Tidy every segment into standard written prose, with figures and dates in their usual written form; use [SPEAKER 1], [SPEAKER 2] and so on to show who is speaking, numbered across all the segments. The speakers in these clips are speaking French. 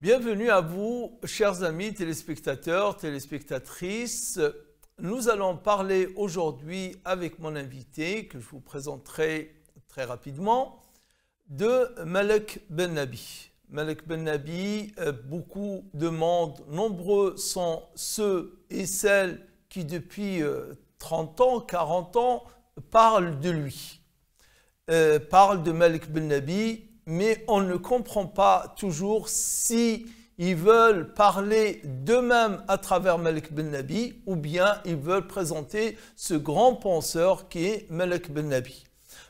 [SPEAKER 1] Bienvenue à vous, chers amis téléspectateurs, téléspectatrices. Nous allons parler aujourd'hui avec mon invité, que je vous présenterai très rapidement, de Malek Ben Nabi. Malek Ben Nabi, beaucoup de monde, nombreux sont ceux et celles qui depuis 30 ans, 40 ans parlent de lui, parlent de Malek Ben Nabi, mais on ne comprend pas toujours si ils veulent parler d'eux-mêmes à travers Malek Ben Nabi ou bien ils veulent présenter ce grand penseur qui est Malek Ben Nabi.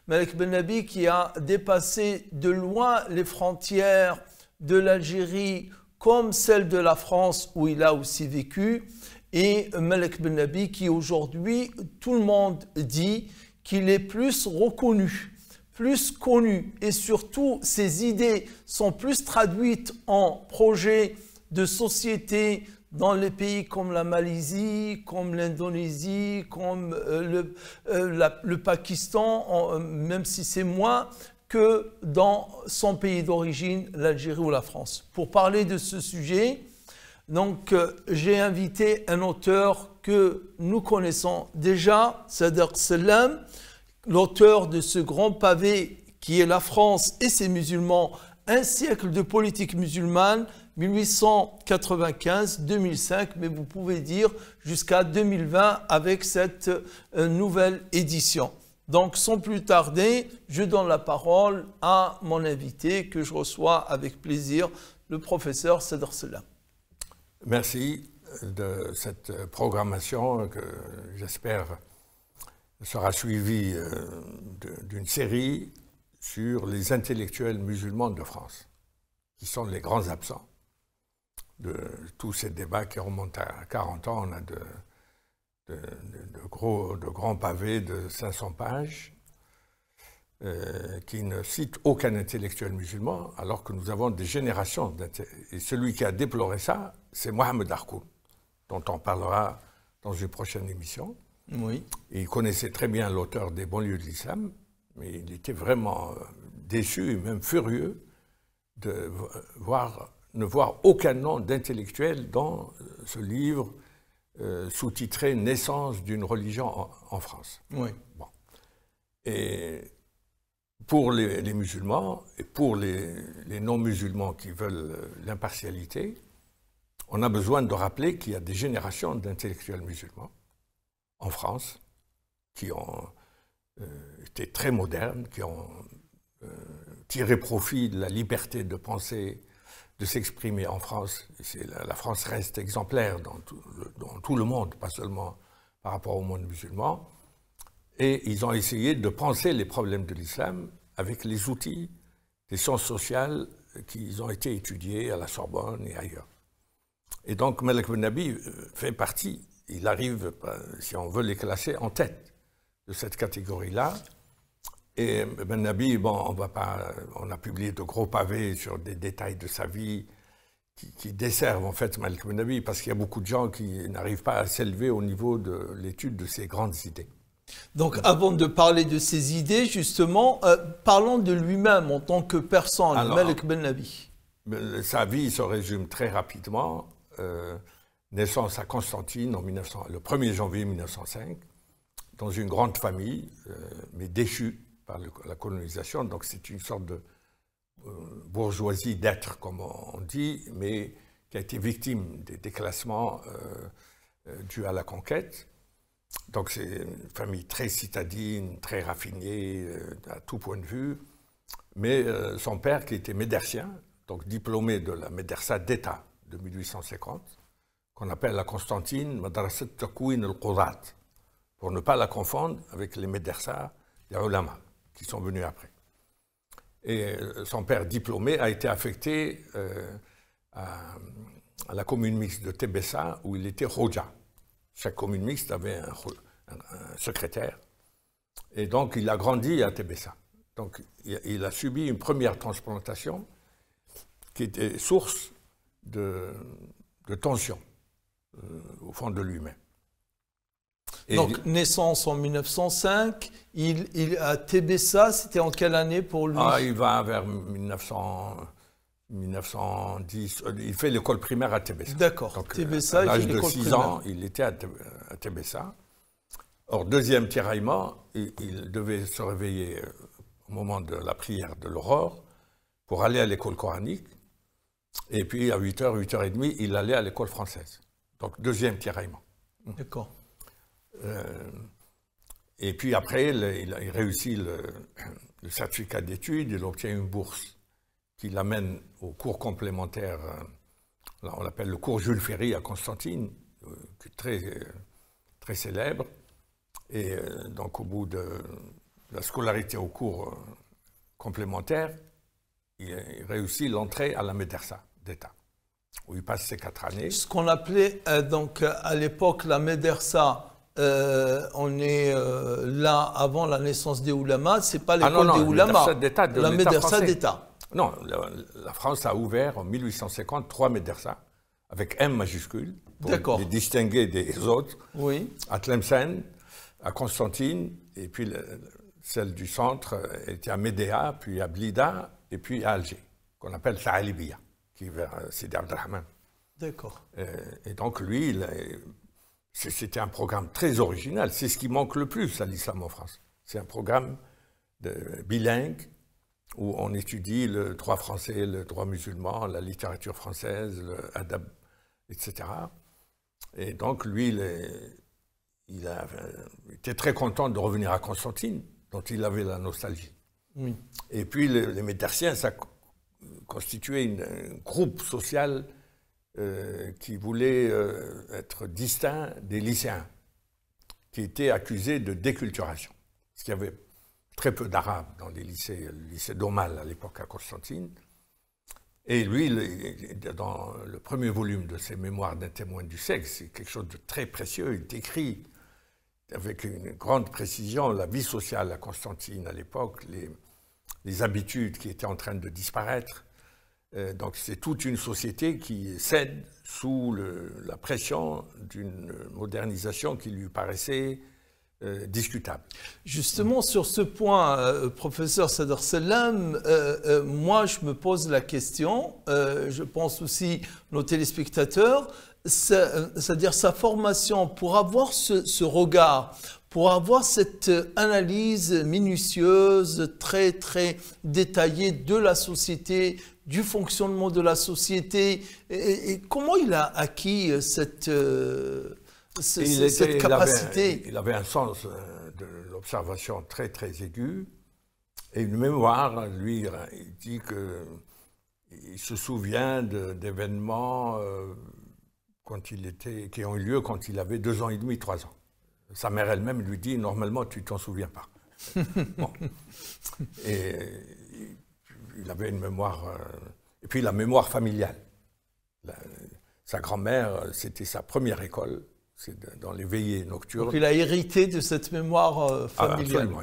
[SPEAKER 1] Malek Ben Nabi qui a dépassé de loin les frontières de l'Algérie comme celles de la France où il a aussi vécu, et Malek Ben Nabi qui aujourd'hui, tout le monde dit qu'il est plus reconnu, plus connu, et surtout ses idées sont plus traduites en projets de société dans les pays comme la Malaisie, comme l'Indonésie, comme le Pakistan, même si c'est moins que dans son pays d'origine, l'Algérie ou la France. Pour parler de ce sujet, donc j'ai invité un auteur que nous connaissons déjà, Sadr Selam, l'auteur de ce grand pavé qui est la France et ses musulmans, un siècle de politique musulmane, 1895-2005, mais vous pouvez dire jusqu'à 2020 avec cette nouvelle édition. Donc sans plus tarder, je donne la parole à mon invité que je reçois avec plaisir, le professeur Sadr Selam.
[SPEAKER 2] Merci de cette programmation que j'espère sera suivi d'une série sur les intellectuels musulmans de France, qui sont les grands absents de tous ces débats qui remontent à 40 ans. On a de grands pavés de 500 pages qui ne citent aucun intellectuel musulman, alors que nous avons des générations d'intellectuels. Et celui qui a déploré ça, c'est Mohamed Harkoun, dont on parlera dans une prochaine émission.
[SPEAKER 1] Oui.
[SPEAKER 2] Et il connaissait très bien l'auteur des banlieues de l'islam, mais il était vraiment déçu et même furieux de ne voir aucun nom d'intellectuel dans ce livre sous-titré « Naissance d'une religion en France ».
[SPEAKER 1] Oui.
[SPEAKER 2] Bon. Et pour les musulmans et pour les non-musulmans qui veulent l'impartialité, on a besoin de rappeler qu'il y a des générations d'intellectuels musulmans en France, qui ont été très modernes, qui ont tiré profit de la liberté de penser, de s'exprimer en France. La France reste exemplaire dans tout le monde, pas seulement par rapport au monde musulman. Et ils ont essayé de penser les problèmes de l'islam avec les outils des sciences sociales qui ont été étudiés à la Sorbonne et ailleurs. Et donc Malek Ben Nabi fait partie. Il arrive, si on veut les classer, en tête de cette catégorie-là. Et Ben Nabi, bon, on a publié de gros pavés sur des détails de sa vie qui desservent en fait Malek Ben Nabi, parce qu'il y a beaucoup de gens qui n'arrivent pas à s'élever au niveau de l'étude de ses grandes idées.
[SPEAKER 1] Donc avant de parler de ses idées, justement, parlons de lui-même en tant que personne, Malek Ben Nabi.
[SPEAKER 2] Sa vie se résume très rapidement. Naissance à Constantine le 1er janvier 1905, dans une grande famille, mais déchue par la colonisation. Donc c'est une sorte de bourgeoisie d'être, comme on dit, mais qui a été victime des déclassements dus à la conquête. Donc c'est une famille très citadine, très raffinée à tout point de vue. Mais son père, qui était médercien, donc diplômé de la médersa d'État de 1850, qu'on appelle à Constantine Madrasat Takwin al-Qudat, pour ne pas la confondre avec les médersas des ulama qui sont venus après. Et son père diplômé a été affecté à la commune mixte de Tébessa, où il était Hoja. Chaque commune mixte avait un secrétaire. Et donc, il a grandi à Tébessa. Donc, il a subi une première transplantation qui était source de tension au fond de lui-même.
[SPEAKER 1] Donc, naissance en 1905, à Tébessa, c'était en quelle année pour lui?
[SPEAKER 2] Il va vers 1910. Il fait l'école primaire à Tébessa.
[SPEAKER 1] D'accord. Tébessa,
[SPEAKER 2] à l'âge de 6 ans, il était à Tébessa. Or, deuxième tiraillement, il devait se réveiller au moment de la prière de l'aurore pour aller à l'école coranique. Et puis, à 8h, 8h30, il allait à l'école française. Donc, deuxième tiraillement.
[SPEAKER 1] D'accord.
[SPEAKER 2] Et puis après, il réussit le certificat d'études, il obtient une bourse qui l'amène au cours complémentaire, là on l'appelle le cours Jules Ferry à Constantine, qui est très célèbre. Et donc au bout de la scolarité au cours complémentaire, il réussit l'entrée à la médersa d'État, où il passe ses 4 années.
[SPEAKER 1] Ce qu'on appelait donc à l'époque la médersa, on est là avant la naissance des oulémas, c'est pas l'école des oulémas, la médersa d'État.
[SPEAKER 2] Non, la France a ouvert en 1850 3 médersas avec M majuscule pour les distinguer des autres.
[SPEAKER 1] Oui.
[SPEAKER 2] À Tlemcen, à Constantine, et puis celle du centre était à Médéa, puis à Blida, et puis à Alger, qu'on appelle Sa'alibia, qui est vers Sidi Abdelrahman.
[SPEAKER 1] D'accord.
[SPEAKER 2] Et donc lui, c'était un programme très original. C'est ce qui manque le plus à l'islam en France. C'est un programme bilingue où on étudie le droit français, le droit musulman, la littérature française, le adab, etc. Et donc lui, il était très content de revenir à Constantine, dont il avait la nostalgie.
[SPEAKER 1] Oui.
[SPEAKER 2] Et puis les médersiens, ça constituait un groupe social qui voulait être distinct des lycéens, qui étaient accusés de déculturation. Parce qu'il y avait très peu d'arabes dans les lycées, le lycée d'Aumale à l'époque à Constantine. Et lui, dans le premier volume de ses mémoires d'un témoin du sexe, c'est quelque chose de très précieux. Il décrit avec une grande précision la vie sociale à Constantine à l'époque, les habitudes qui étaient en train de disparaître. Donc c'est toute une société qui cède sous la pression d'une modernisation qui lui paraissait discutable.
[SPEAKER 1] Justement, sur ce point, professeur Sadr Selam, moi je me pose la question, je pense aussi nos téléspectateurs, c'est-à-dire sa formation pour avoir ce regard, pour avoir cette analyse minutieuse, très très détaillée de la société, du fonctionnement de la société, et comment il a acquis cette capacité?
[SPEAKER 2] Il avait un sens de l'observation très très aigu, et une mémoire. Lui, il dit qu'il se souvient d'événements qui ont eu lieu quand il avait 2 ans et demi, 3 ans. Sa mère elle-même lui dit, normalement, tu t'en souviens pas. Bon. Et il avait une mémoire... et puis la mémoire familiale. Sa grand-mère, c'était sa première école, c'est dans les veillées nocturnes.
[SPEAKER 1] Donc il a hérité de cette mémoire familiale.
[SPEAKER 2] Absolument.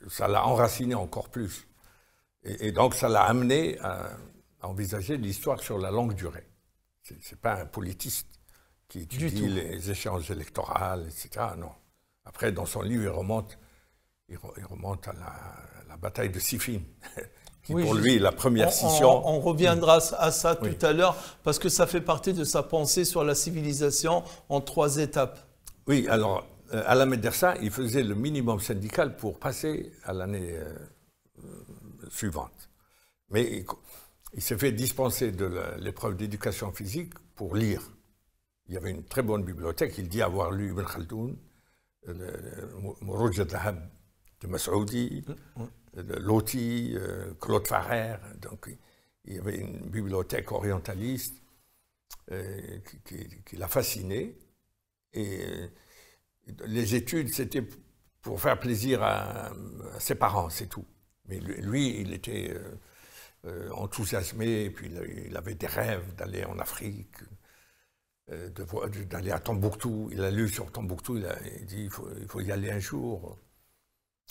[SPEAKER 2] Ça l'a enraciné encore plus. Et donc ça l'a amené à envisager l'histoire sur la longue durée. Ce n'est pas un politiste qui étudie les échéances électorales, etc. Non. Après, dans son livre, il remonte à la bataille de Siffin, qui pour lui est la première scission.
[SPEAKER 1] On reviendra à ça tout à l'heure, parce que ça fait partie de sa pensée sur la civilisation en 3 étapes.
[SPEAKER 2] Oui, alors, à la médersa, il faisait le minimum syndical pour passer à l'année suivante. Mais il s'est fait dispenser de l'épreuve d'éducation physique pour lire. Il y avait une très bonne bibliothèque. Il dit avoir lu Ibn Khaldoun, Mourouj al-Dhahab de Mas'oudi, Loti, Claude Farrer. Donc, il y avait une bibliothèque orientaliste qui l'a fasciné. Et les études, c'était pour faire plaisir à ses parents, c'est tout. Mais lui, il était enthousiasmé, et puis il avait des rêves d'aller en Afrique. d'aller à Tombouctou. Il a lu sur Tombouctou, il dit il faut y aller un jour.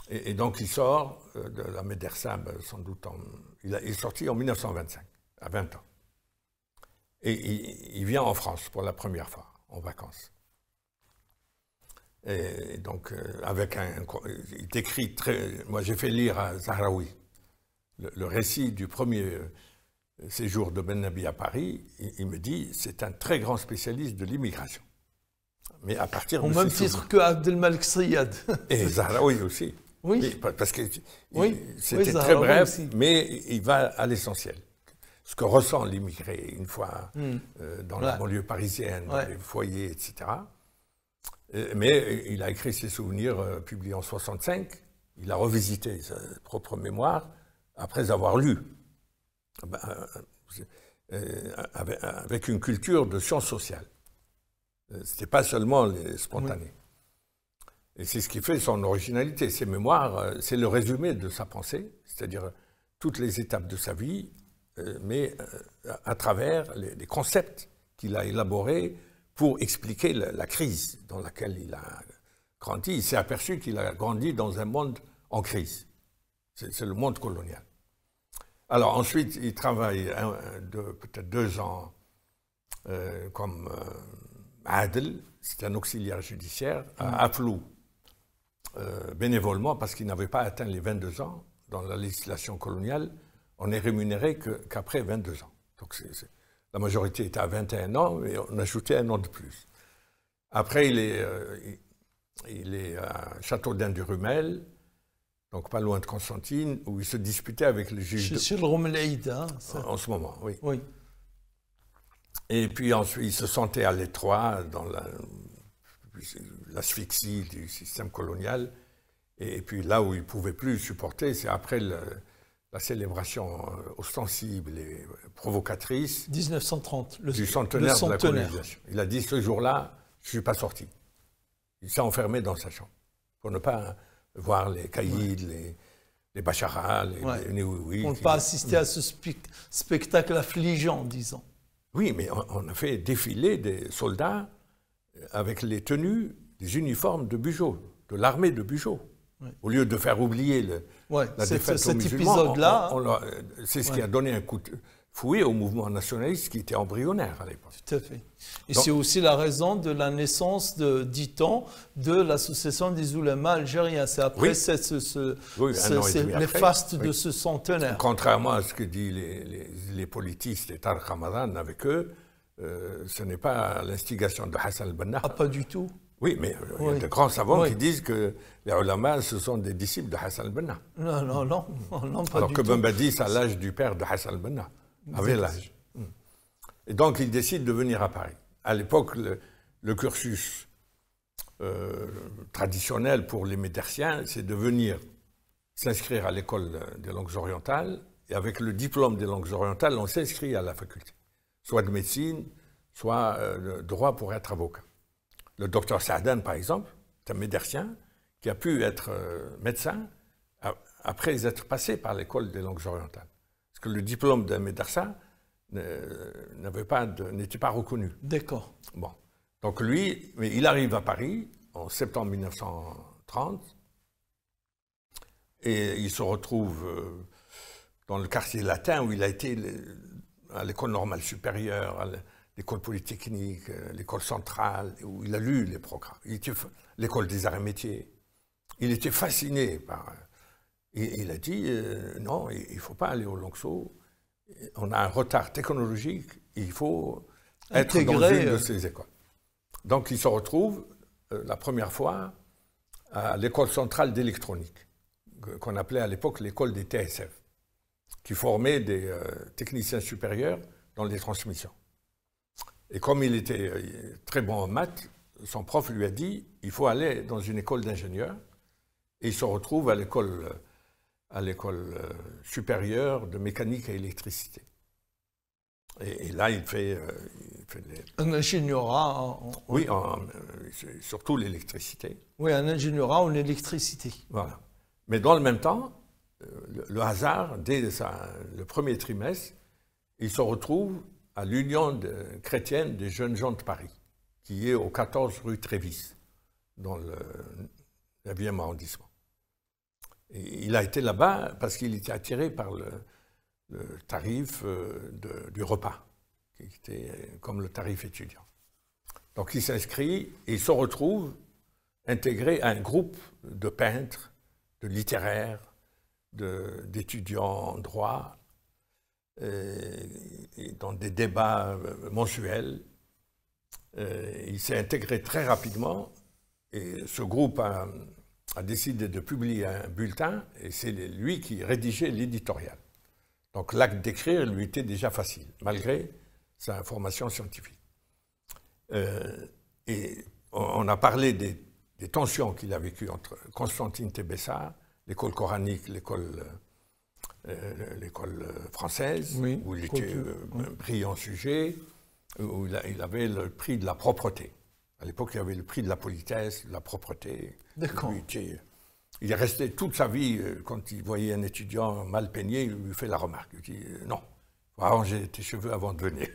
[SPEAKER 2] Et donc il sort de la médersa, sans doute, il est sorti en 1925, à 20 ans. Et il vient en France pour la première fois, en vacances. Et donc, il décrit moi, j'ai fait lire à Zahraoui le récit du premier séjour de Ben Nabi à Paris. Il me dit c'est un très grand spécialiste de l'immigration. Mais à partir de.
[SPEAKER 1] Au même titre que Abdelmalek Sayad.
[SPEAKER 2] Et Zahraoui aussi.
[SPEAKER 1] Oui.
[SPEAKER 2] Parce que
[SPEAKER 1] oui.
[SPEAKER 2] c'était très bref, aussi. Mais il va à l'essentiel. Ce que ressent l'immigré une fois dans la banlieue parisienne, dans les foyers, etc. Mais il a écrit ses souvenirs publiés en 1965. Il a revisité sa propre mémoire après avoir lu, avec une culture de sciences sociales. Ce n'était pas seulement les spontanés. Et c'est ce qui fait son originalité. Ses mémoires, c'est le résumé de sa pensée, c'est-à-dire toutes les étapes de sa vie, mais à travers les concepts qu'il a élaborés pour expliquer la crise dans laquelle il a grandi. Il s'est aperçu qu'il a grandi dans un monde en crise. C'est le monde colonial. Alors ensuite, il travaille peut-être 2 ans comme Adel, c'est un auxiliaire judiciaire, à Flou, bénévolement, parce qu'il n'avait pas atteint les 22 ans. Dans la législation coloniale, on n'est rémunéré qu'après 22 ans. Donc la majorité était à 21 ans, et on ajoutait 1 an de plus. Après, il est à Châteaudun-du-Rumel, donc pas loin de Constantine, où il se disputait avec le juge.
[SPEAKER 1] Chez le Romelaïd, hein,
[SPEAKER 2] en ce moment, oui.
[SPEAKER 1] Oui.
[SPEAKER 2] Et puis ensuite, il se sentait à l'étroit dans l'asphyxie du système colonial. Et puis là où il ne pouvait plus supporter, c'est après la célébration ostensible et provocatrice
[SPEAKER 1] 1930,
[SPEAKER 2] du centenaire de la colonisation. Il a dit, ce jour-là, je ne suis pas sorti. Il s'est enfermé dans sa chambre pour ne pas voir les caïds, les bacharas, les néouïs.
[SPEAKER 1] Pour ne pas assister à ce spectacle affligeant, disons.
[SPEAKER 2] Oui, mais on a fait défiler des soldats avec les tenues, les uniformes de Bugeaud, de l'armée de Bugeaud. Au lieu de faire oublier la défaite aux musulmans, c'est ce qui a donné un coup de fouet au mouvement nationaliste qui était embryonnaire à l'époque.
[SPEAKER 1] Tout à fait. Et c'est aussi la raison de la naissance, dit-on, de l'association des oulémas algériens. C'est après les fastes de ce centenaire.
[SPEAKER 2] Contrairement à ce que disent les politistes et Tariq Ramadan avec eux, ce n'est pas l'instigation de Hassan al-Banna.
[SPEAKER 1] Ah, pas du tout.
[SPEAKER 2] Oui, mais il y a de grands savants qui disent que les ulama, ce sont des disciples de Hassan al-Banna.
[SPEAKER 1] Non, pas
[SPEAKER 2] alors
[SPEAKER 1] du
[SPEAKER 2] que
[SPEAKER 1] tout.
[SPEAKER 2] Ben Badis a l'âge du père de Hassan al-Banna, avait l'âge. Et donc il décide de venir à Paris. À l'époque, le cursus traditionnel pour les médersiens, c'est de venir s'inscrire à l'école des langues orientales, et avec le diplôme des langues orientales, on s'inscrit à la faculté, soit de médecine, soit de droit pour être avocat. Le docteur Saadan, par exemple, est un médersien qui a pu être médecin après être passé par l'école des langues orientales. Parce que le diplôme d'un médersa n'était pas reconnu.
[SPEAKER 1] D'accord.
[SPEAKER 2] Bon. Donc lui, mais il arrive à Paris en septembre 1930 et il se retrouve dans le quartier latin où il a été à l'école normale supérieure, l'école polytechnique, l'école centrale, où il a lu les programmes. L'école des arts et métiers. Il était fasciné par... Et il a dit, non, il ne faut pas aller au Languedoc. On a un retard technologique, il faut être dans une de ces écoles. Donc il se retrouve la première fois à l'école centrale d'électronique, qu'on appelait à l'époque l'école des TSF, qui formait des techniciens supérieurs dans les transmissions. Et comme il était très bon en maths, son prof lui a dit il faut aller dans une école d'ingénieurs. Et il se retrouve à l'école supérieure de mécanique et électricité. Et là, il fait
[SPEAKER 1] un ingénierat
[SPEAKER 2] oui, surtout l'électricité.
[SPEAKER 1] Oui, un ingénierat en électricité.
[SPEAKER 2] Voilà. Mais dans le même temps, le hasard, dès le premier trimestre, il se retrouve à l'Union chrétienne des jeunes gens de Paris, qui est au 14 rue Trévis, dans le 9e arrondissement. Et il a été là-bas parce qu'il était attiré par le tarif du repas, qui était comme le tarif étudiant. Donc il s'inscrit et il se retrouve intégré à un groupe de peintres, de littéraires, d'étudiants en droit, et dans des débats mensuels. Il s'est intégré très rapidement et ce groupe a décidé de publier un bulletin et c'est lui qui rédigeait l'éditorial. Donc l'acte d'écrire lui était déjà facile, malgré sa formation scientifique. Et on a parlé des tensions qu'il a vécues entre Constantine Tebessa, l'école coranique, l'école française, oui, où il était brillant sujet, où il avait le prix de la propreté. À l'époque, il y avait le prix de la politesse, de la propreté.
[SPEAKER 1] D'accord.
[SPEAKER 2] Il est resté toute sa vie, quand il voyait un étudiant mal peigné, il lui fait la remarque. Il dit « Non, il faut arranger tes cheveux avant de venir ».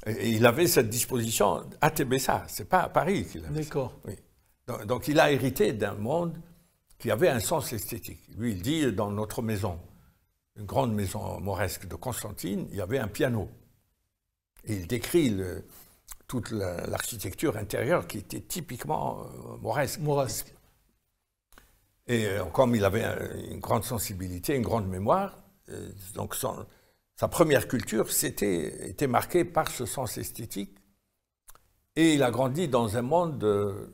[SPEAKER 2] Et il avait cette disposition à Tebessa, ce n'est pas à Paris qu'il avait.
[SPEAKER 1] D'accord.
[SPEAKER 2] Oui. Donc il a hérité d'un monde qui avait un sens esthétique. Lui, il dit, dans notre maison, une grande maison mauresque de Constantine, il y avait un piano. Et il décrit toute l'architecture intérieure qui était typiquement mauresque.
[SPEAKER 1] Mauresque.
[SPEAKER 2] Et comme il avait une grande sensibilité, une grande mémoire, donc sa première culture était marquée par ce sens esthétique. Et il a grandi dans un monde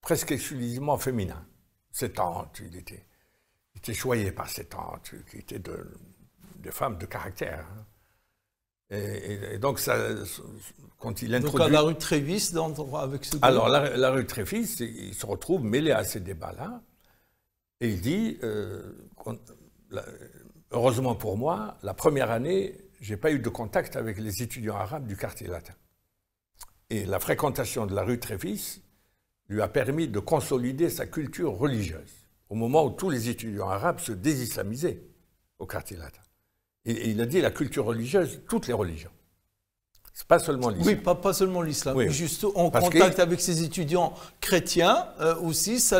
[SPEAKER 2] presque exclusivement féminin. Ses tantes, il était choyé par ses tantes, qui étaient des femmes de caractère. Et donc, quand il introduit...
[SPEAKER 1] Donc à la rue Trévis, avec ce...
[SPEAKER 2] Alors, la rue Trévis, il se retrouve mêlé à ces débats-là, et il dit, heureusement pour moi, la première année, je n'ai pas eu de contact avec les étudiants arabes du quartier latin. Et la fréquentation de la rue Trévis lui a permis de consolider sa culture religieuse, au moment où tous les étudiants arabes se désislamisaient au quartier latin. Et il a dit la culture religieuse, toutes les religions. Ce n'est pas seulement l'islam.
[SPEAKER 1] Oui, pas seulement l'islam.
[SPEAKER 2] Oui.
[SPEAKER 1] Mais juste en contact avec ses étudiants chrétiens, aussi, ça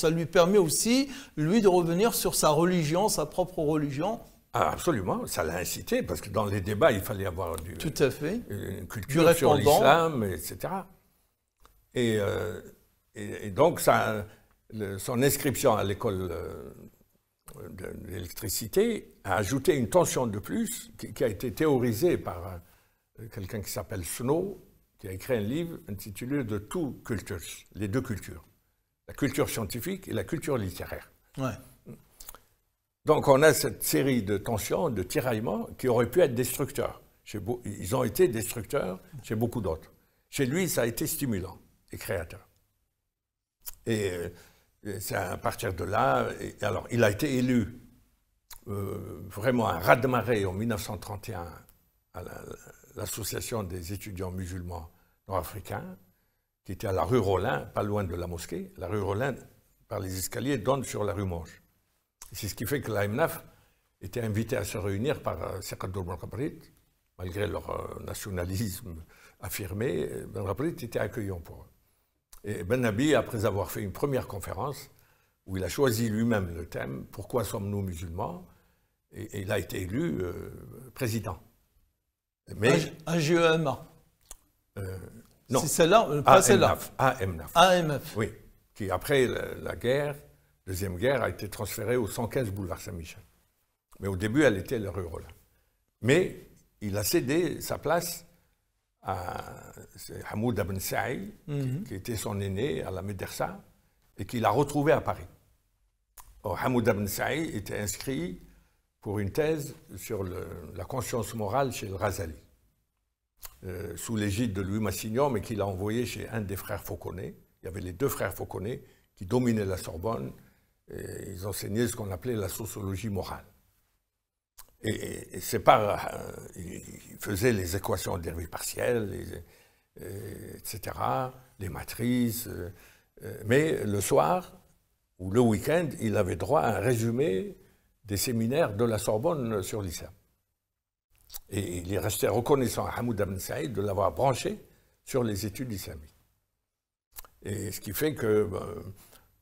[SPEAKER 1] lui permet aussi, lui, de revenir sur sa religion, sa propre religion.
[SPEAKER 2] Ah, absolument, ça l'a incité, parce que dans les débats, il fallait avoir
[SPEAKER 1] tout à fait.
[SPEAKER 2] Une culture sur l'islam, etc. Et donc, son inscription à l'école de l'électricité a ajouté une tension de plus qui a été théorisée par quelqu'un qui s'appelle Snow, qui a écrit un livre intitulé « The Two Cultures », les deux cultures, la culture scientifique et la culture littéraire.
[SPEAKER 1] Ouais.
[SPEAKER 2] Donc on a cette série de tensions, de tiraillements qui auraient pu être destructeurs. Ils ont été destructeurs chez beaucoup d'autres. Chez lui, ça a été stimulant et créateur. Et c'est à partir de là, alors il a été élu vraiment un raz-de-marée en 1931 à l'association des étudiants musulmans nord-africains, qui était à la rue Rollin, pas loin de la mosquée. La rue Rollin, par les escaliers, donne sur la rue Monge. C'est ce qui fait que l'AMNAF était invité à se réunir par Sekadour Ben Rabrit, malgré leur nationalisme affirmé. Ben Rabrit était accueillant pour eux. Et Ben Nabi, après avoir fait une première conférence, où il a choisi lui-même le thème « Pourquoi sommes-nous musulmans ?», et il a été élu président.
[SPEAKER 1] Mais AGEMA.
[SPEAKER 2] Non.
[SPEAKER 1] C'est celle-là, pas celle-là.
[SPEAKER 2] AMNAF.
[SPEAKER 1] AMF.
[SPEAKER 2] Oui, qui après la guerre, deuxième guerre, a été transférée au 115 boulevard Saint-Michel. Mais au début, elle était la rue Rollin. Mais il a cédé sa place à Hamoud Ibn Saïd, qui était son aîné à la Médersa, et qu'il a retrouvé à Paris. Or, Hamoud Ibn Saïd était inscrit pour une thèse sur la conscience morale chez le Razali, sous l'égide de Louis Massignon, mais qu'il a envoyé chez un des frères Fauconnet. Il y avait les deux frères Fauconnet qui dominaient la Sorbonne, et ils enseignaient ce qu'on appelait la sociologie morale. Et c'est par... ils faisaient les équations de dérivées partielles, etc., les matrices, mais le soir ou le week-end, il avait droit à un résumé des séminaires de la Sorbonne sur l'islam. Et il est resté reconnaissant à Hamoud Ibn Saïd de l'avoir branché sur les études islamiques. Et ce qui fait que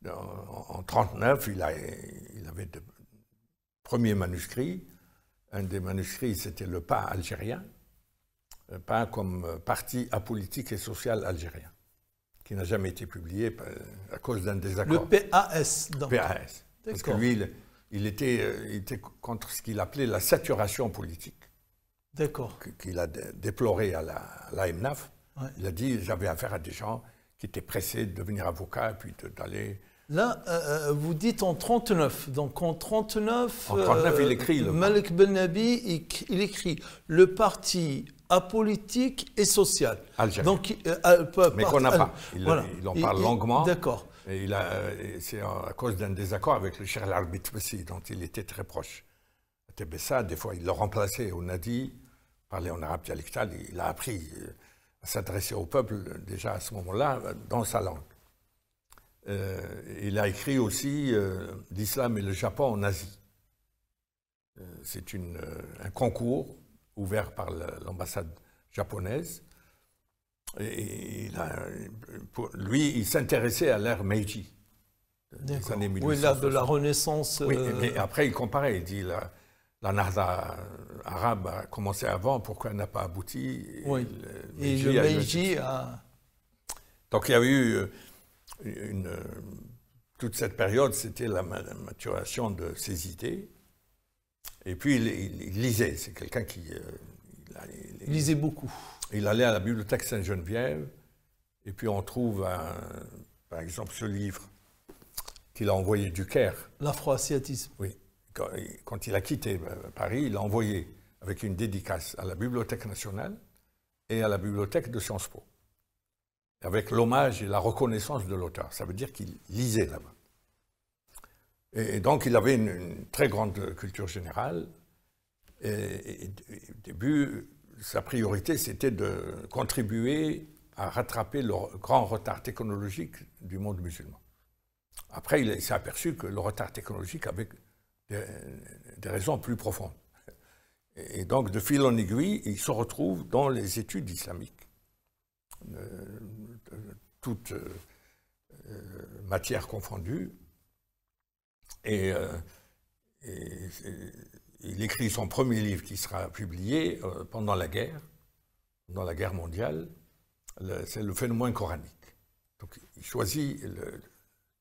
[SPEAKER 2] en 1939, il avait de premiers manuscrits. Un des manuscrits, c'était le PA algérien, PA comme parti apolitique et social algérien, qui n'a jamais été publié à cause d'un désaccord.
[SPEAKER 1] Le PAS, donc.
[SPEAKER 2] PAS. Parce que lui, il était contre ce qu'il appelait la saturation politique.
[SPEAKER 1] D'accord.
[SPEAKER 2] Qu'il a déploré à la MNAF.
[SPEAKER 1] Ouais.
[SPEAKER 2] Il a dit, j'avais affaire à des gens qui étaient pressés de devenir avocat et puis d'aller...
[SPEAKER 1] Là, vous dites en 39. Donc en 39,
[SPEAKER 2] en 39 il écrit
[SPEAKER 1] Malik Ben Nabi, il écrit le parti apolitique et social.
[SPEAKER 2] Algérien.
[SPEAKER 1] Donc,
[SPEAKER 2] mais qu'on n'a pas. Il en parle longuement.
[SPEAKER 1] D'accord.
[SPEAKER 2] Et c'est à cause d'un désaccord avec le Cheikh Al-Arbi Tbessi, dont il était très proche. Tebessa, des fois, il le remplaçait au Nadi, parlait en arabe dialectal. Il a appris à s'adresser au peuple déjà à ce moment-là dans sa langue. Il a écrit aussi l'islam et le Japon en Asie. C'est un concours ouvert par l'ambassade japonaise. Et lui, il s'intéressait à l'ère Meiji, des années 1860.
[SPEAKER 1] Oui, l'ère de la Renaissance.
[SPEAKER 2] Oui, mais après, il comparait. Il dit la Nahda arabe a commencé avant, pourquoi elle n'a pas abouti?
[SPEAKER 1] Oui. Et le Meiji a...
[SPEAKER 2] Donc il y a eu toute cette période, c'était la maturation de ses idées. Et puis il lisait. C'est quelqu'un qui
[SPEAKER 1] il lisait beaucoup.
[SPEAKER 2] Il allait à la bibliothèque Sainte-Geneviève. Et puis on trouve, par exemple, ce livre qu'il a envoyé du Caire.
[SPEAKER 1] L'afro-asiatisme.
[SPEAKER 2] Oui. Quand il a quitté Paris, il l'a envoyé avec une dédicace à la Bibliothèque nationale et à la Bibliothèque de Sciences Po, avec l'hommage et la reconnaissance de l'auteur. Ça veut dire qu'il lisait là-bas. Et donc, il avait une très grande culture générale. Et au début, sa priorité, c'était de contribuer à rattraper le grand retard technologique du monde musulman. Après, il s'est aperçu que le retard technologique avait des raisons plus profondes. Et donc, de fil en aiguille, il se retrouve dans les études islamiques. Toutes matières confondues. Et il écrit son premier livre qui sera publié pendant la guerre mondiale. C'est le phénomène coranique. Donc, il choisit le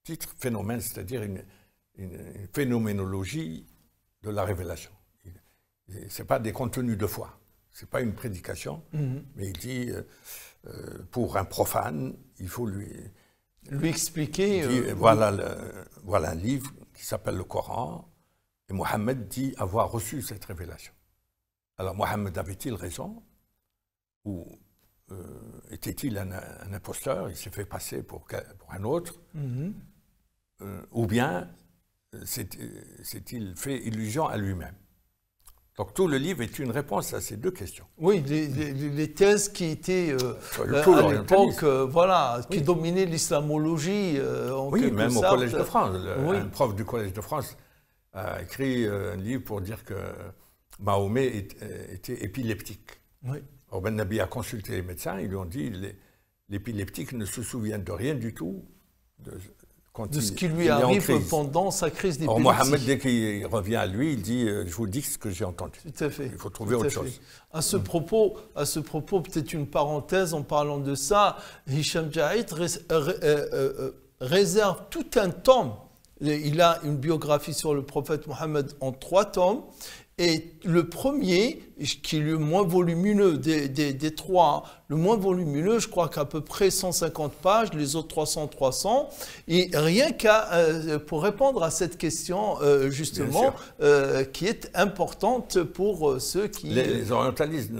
[SPEAKER 2] titre phénomène, c'est-à-dire une phénoménologie de la révélation. Ce n'est pas des contenus de foi, ce n'est pas une prédication, mais il dit, pour un profane, il faut lui
[SPEAKER 1] expliquer.
[SPEAKER 2] Voilà un livre qui s'appelle le Coran, et Mohammed dit avoir reçu cette révélation. Alors Mohammed avait-il raison, ou était-il un imposteur, il s'est fait passer pour un autre, ou bien s'est-il fait illusion à lui-même? Donc tout le livre est une réponse à ces deux questions.
[SPEAKER 1] Oui, les thèses qui étaient à l'époque, qui dominaient l'islamologie.
[SPEAKER 2] Oui, même au Collège de France. Un prof du Collège de France a écrit un livre pour dire que Mahomet était épileptique.
[SPEAKER 1] Oui.
[SPEAKER 2] Alors Ben Nabi a consulté les médecins, ils lui ont dit l'épileptique ne se souvient de rien du tout
[SPEAKER 1] de ce qui lui arrive pendant sa crise d'épilepsie.
[SPEAKER 2] Or, Mohammed, dès qu'il revient à lui, il dit « Je vous dis ce que j'ai entendu ».
[SPEAKER 1] Tout à fait.
[SPEAKER 2] Il faut trouver autre chose.
[SPEAKER 1] À ce propos, peut-être une parenthèse en parlant de ça, Hicham Jaïd réserve tout un tome. Il a une biographie sur le prophète Mohammed en 3 tomes. Et le premier, qui est le moins volumineux des 3, le moins volumineux, je crois qu'à peu près 150 pages, les autres 300. Et rien pour répondre à cette question, justement, qui est importante pour ceux qui...
[SPEAKER 2] Les orientalistes,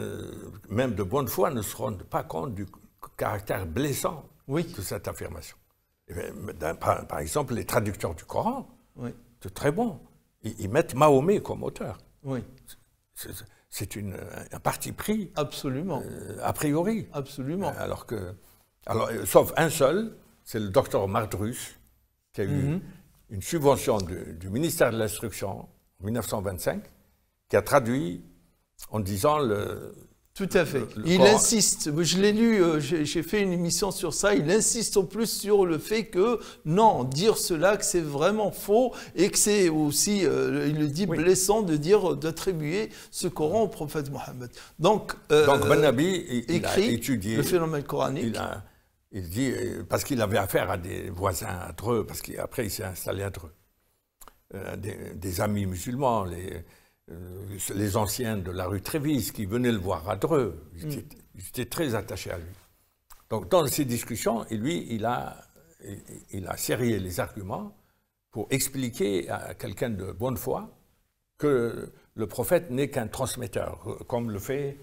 [SPEAKER 2] même de bonne foi, ne se rendent pas compte du caractère blessant de cette affirmation. Par exemple, les traducteurs du Coran, c'est très bon. Ils mettent Mahomet comme auteur.
[SPEAKER 1] Oui.
[SPEAKER 2] C'est un parti pris.
[SPEAKER 1] Absolument.
[SPEAKER 2] A priori.
[SPEAKER 1] Absolument.
[SPEAKER 2] Sauf un seul, c'est le docteur Mardrus, qui a eu une subvention du ministère de l'Instruction en 1925, qui a traduit en disant
[SPEAKER 1] Tout à fait. Il
[SPEAKER 2] Coran.
[SPEAKER 1] insiste, je l'ai lu, j'ai fait une émission sur ça, il insiste en plus sur le fait que non, dire cela, que c'est vraiment faux et que c'est aussi, il le dit, blessant de dire, d'attribuer ce Coran au prophète Mohammed. Donc
[SPEAKER 2] Ben-Nabi, il a
[SPEAKER 1] écrit
[SPEAKER 2] étudié
[SPEAKER 1] le phénomène coranique.
[SPEAKER 2] Il dit, parce qu'il avait affaire à des voisins à Dreux, parce qu'après il s'est installé à Dreux, des amis musulmans, les anciens de la rue Trévise qui venaient le voir à Dreux. Ils étaient très attachés à lui. Donc dans ces discussions, il a serré les arguments pour expliquer à quelqu'un de bonne foi que le prophète n'est qu'un transmetteur, comme le fait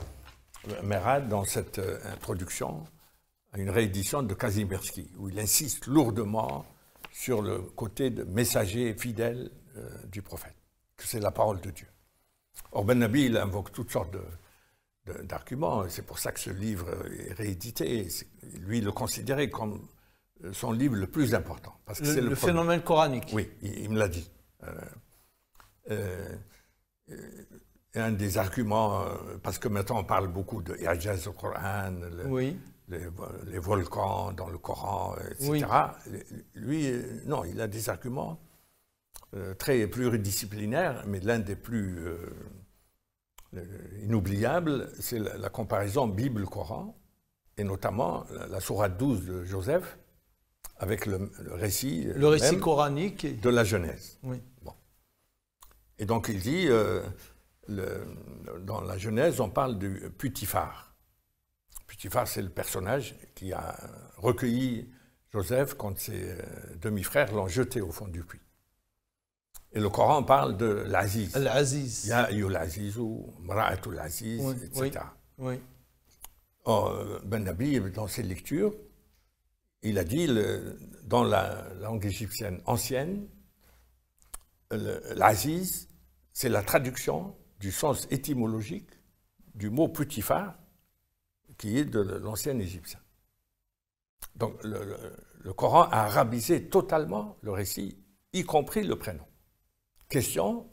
[SPEAKER 2] Merad dans cette introduction à une réédition de Kazimierski, où il insiste lourdement sur le côté de messager fidèle du prophète, que c'est la parole de Dieu. Or, Ben-Nabi, il invoque toutes sortes d'arguments, c'est pour ça que ce livre est réédité. Lui, il le considérait comme son livre le plus important. Parce que c'est
[SPEAKER 1] le phénomène coranique.
[SPEAKER 2] Oui, il me l'a dit. Un des arguments, parce que maintenant on parle beaucoup de I'jaz au Coran, les volcans dans le Coran, etc. Oui. Lui, non, il a des arguments très pluridisciplinaires, mais l'un des plus inoubliables, c'est la comparaison Bible-Coran, et notamment la sourate 12 de Joseph, avec le récit,
[SPEAKER 1] coranique
[SPEAKER 2] de la Genèse.
[SPEAKER 1] Oui.
[SPEAKER 2] Bon. Et donc il dit, dans la Genèse, on parle de Putiphar. Putiphar, c'est le personnage qui a recueilli Joseph quand ses demi-frères l'ont jeté au fond du puits. Et le Coran parle de l'Aziz.
[SPEAKER 1] L'Aziz.
[SPEAKER 2] Ya ayyul azizou, mra'atul aziz, etc.
[SPEAKER 1] Oui.
[SPEAKER 2] Ben-Nabi, dans ses lectures, il a dit, dans la langue égyptienne ancienne, l'Aziz, c'est la traduction du sens étymologique du mot Putiphar, qui est de l'ancien égyptien. Donc le Coran a arabisé totalement le récit, y compris le prénom. Question,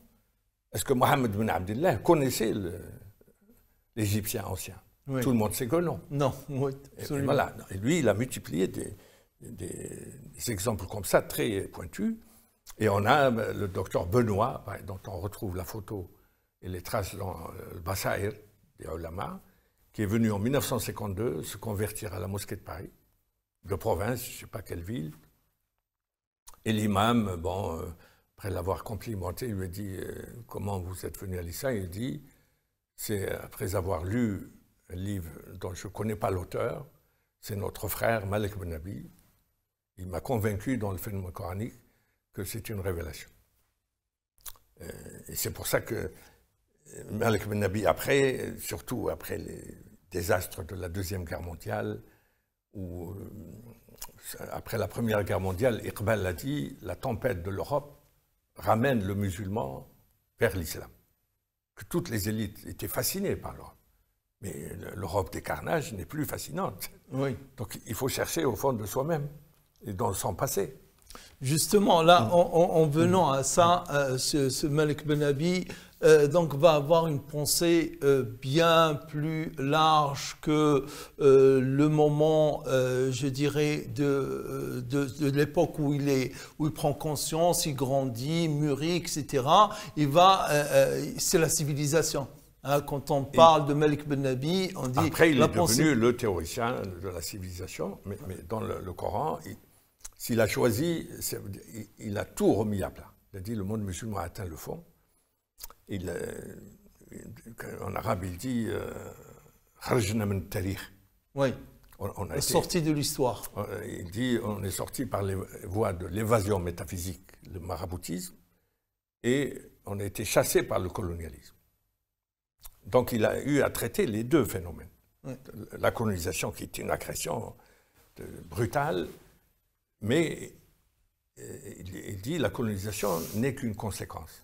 [SPEAKER 2] est-ce que Mohammed bin Abdullah connaissait l'égyptien ancien? Oui. Tout le monde sait que non.
[SPEAKER 1] Non, oui, absolument.
[SPEAKER 2] Et voilà. Et lui, il a multiplié des exemples comme ça, très pointus. Et on a le docteur Benoît, dont on retrouve la photo et les traces dans le Basaïr des Ulama, qui est venu en 1952 se convertir à la mosquée de Paris, de province, je ne sais pas quelle ville. Et l'imam, bon, après l'avoir complimenté, il lui a dit « Comment vous êtes venu à l'islam ?» Il dit « C'est après avoir lu un livre dont je ne connais pas l'auteur, c'est notre frère Malik Ben-Nabi. Il m'a convaincu dans le phénomène coranique que c'est une révélation. » Et c'est pour ça que Malik Ben-Nabi, après, surtout après les désastres de la Deuxième Guerre mondiale, ou après la Première Guerre mondiale, Iqbal l'a dit, la tempête de l'Europe ramène le musulman vers l'islam. Que toutes les élites étaient fascinées par l'Europe. Mais l'Europe des carnages n'est plus fascinante.
[SPEAKER 1] Oui.
[SPEAKER 2] Donc il faut chercher au fond de soi-même et dans son passé.
[SPEAKER 1] Justement, là, en venant à ça, ce Malik Ben-Nabi donc va avoir une pensée bien plus large que le moment, je dirais, de l'époque où il prend conscience, il grandit, mûrit, etc. C'est la civilisation. Hein, quand on parle de Malik Ben-Nabi, on dit...
[SPEAKER 2] Après, il est devenu le théoricien de la civilisation, mais dans le Coran... S'il a choisi, il a tout remis à plat. Il a dit le monde musulman a atteint le fond. En arabe, il dit Kharajna min tarikh.
[SPEAKER 1] Oui, on est sorti de l'histoire.
[SPEAKER 2] Il dit on est sorti par les voies de l'évasion métaphysique, le maraboutisme, et on a été chassé par le colonialisme. Donc il a eu à traiter les deux phénomènes. Oui. La colonisation qui est une agression brutale, mais il dit la colonisation n'est qu'une conséquence.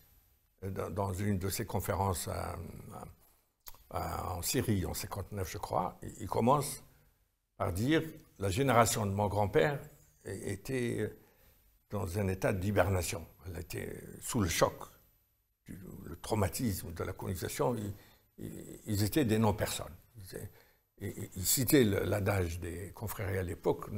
[SPEAKER 2] Dans une de ses conférences en Syrie, en 1959, je crois, il commence par dire la génération de mon grand-père était dans un état d'hibernation. Elle était sous le choc, le traumatisme de la colonisation. ils étaient des non-personnes. Il citait l'adage des confréries à l'époque,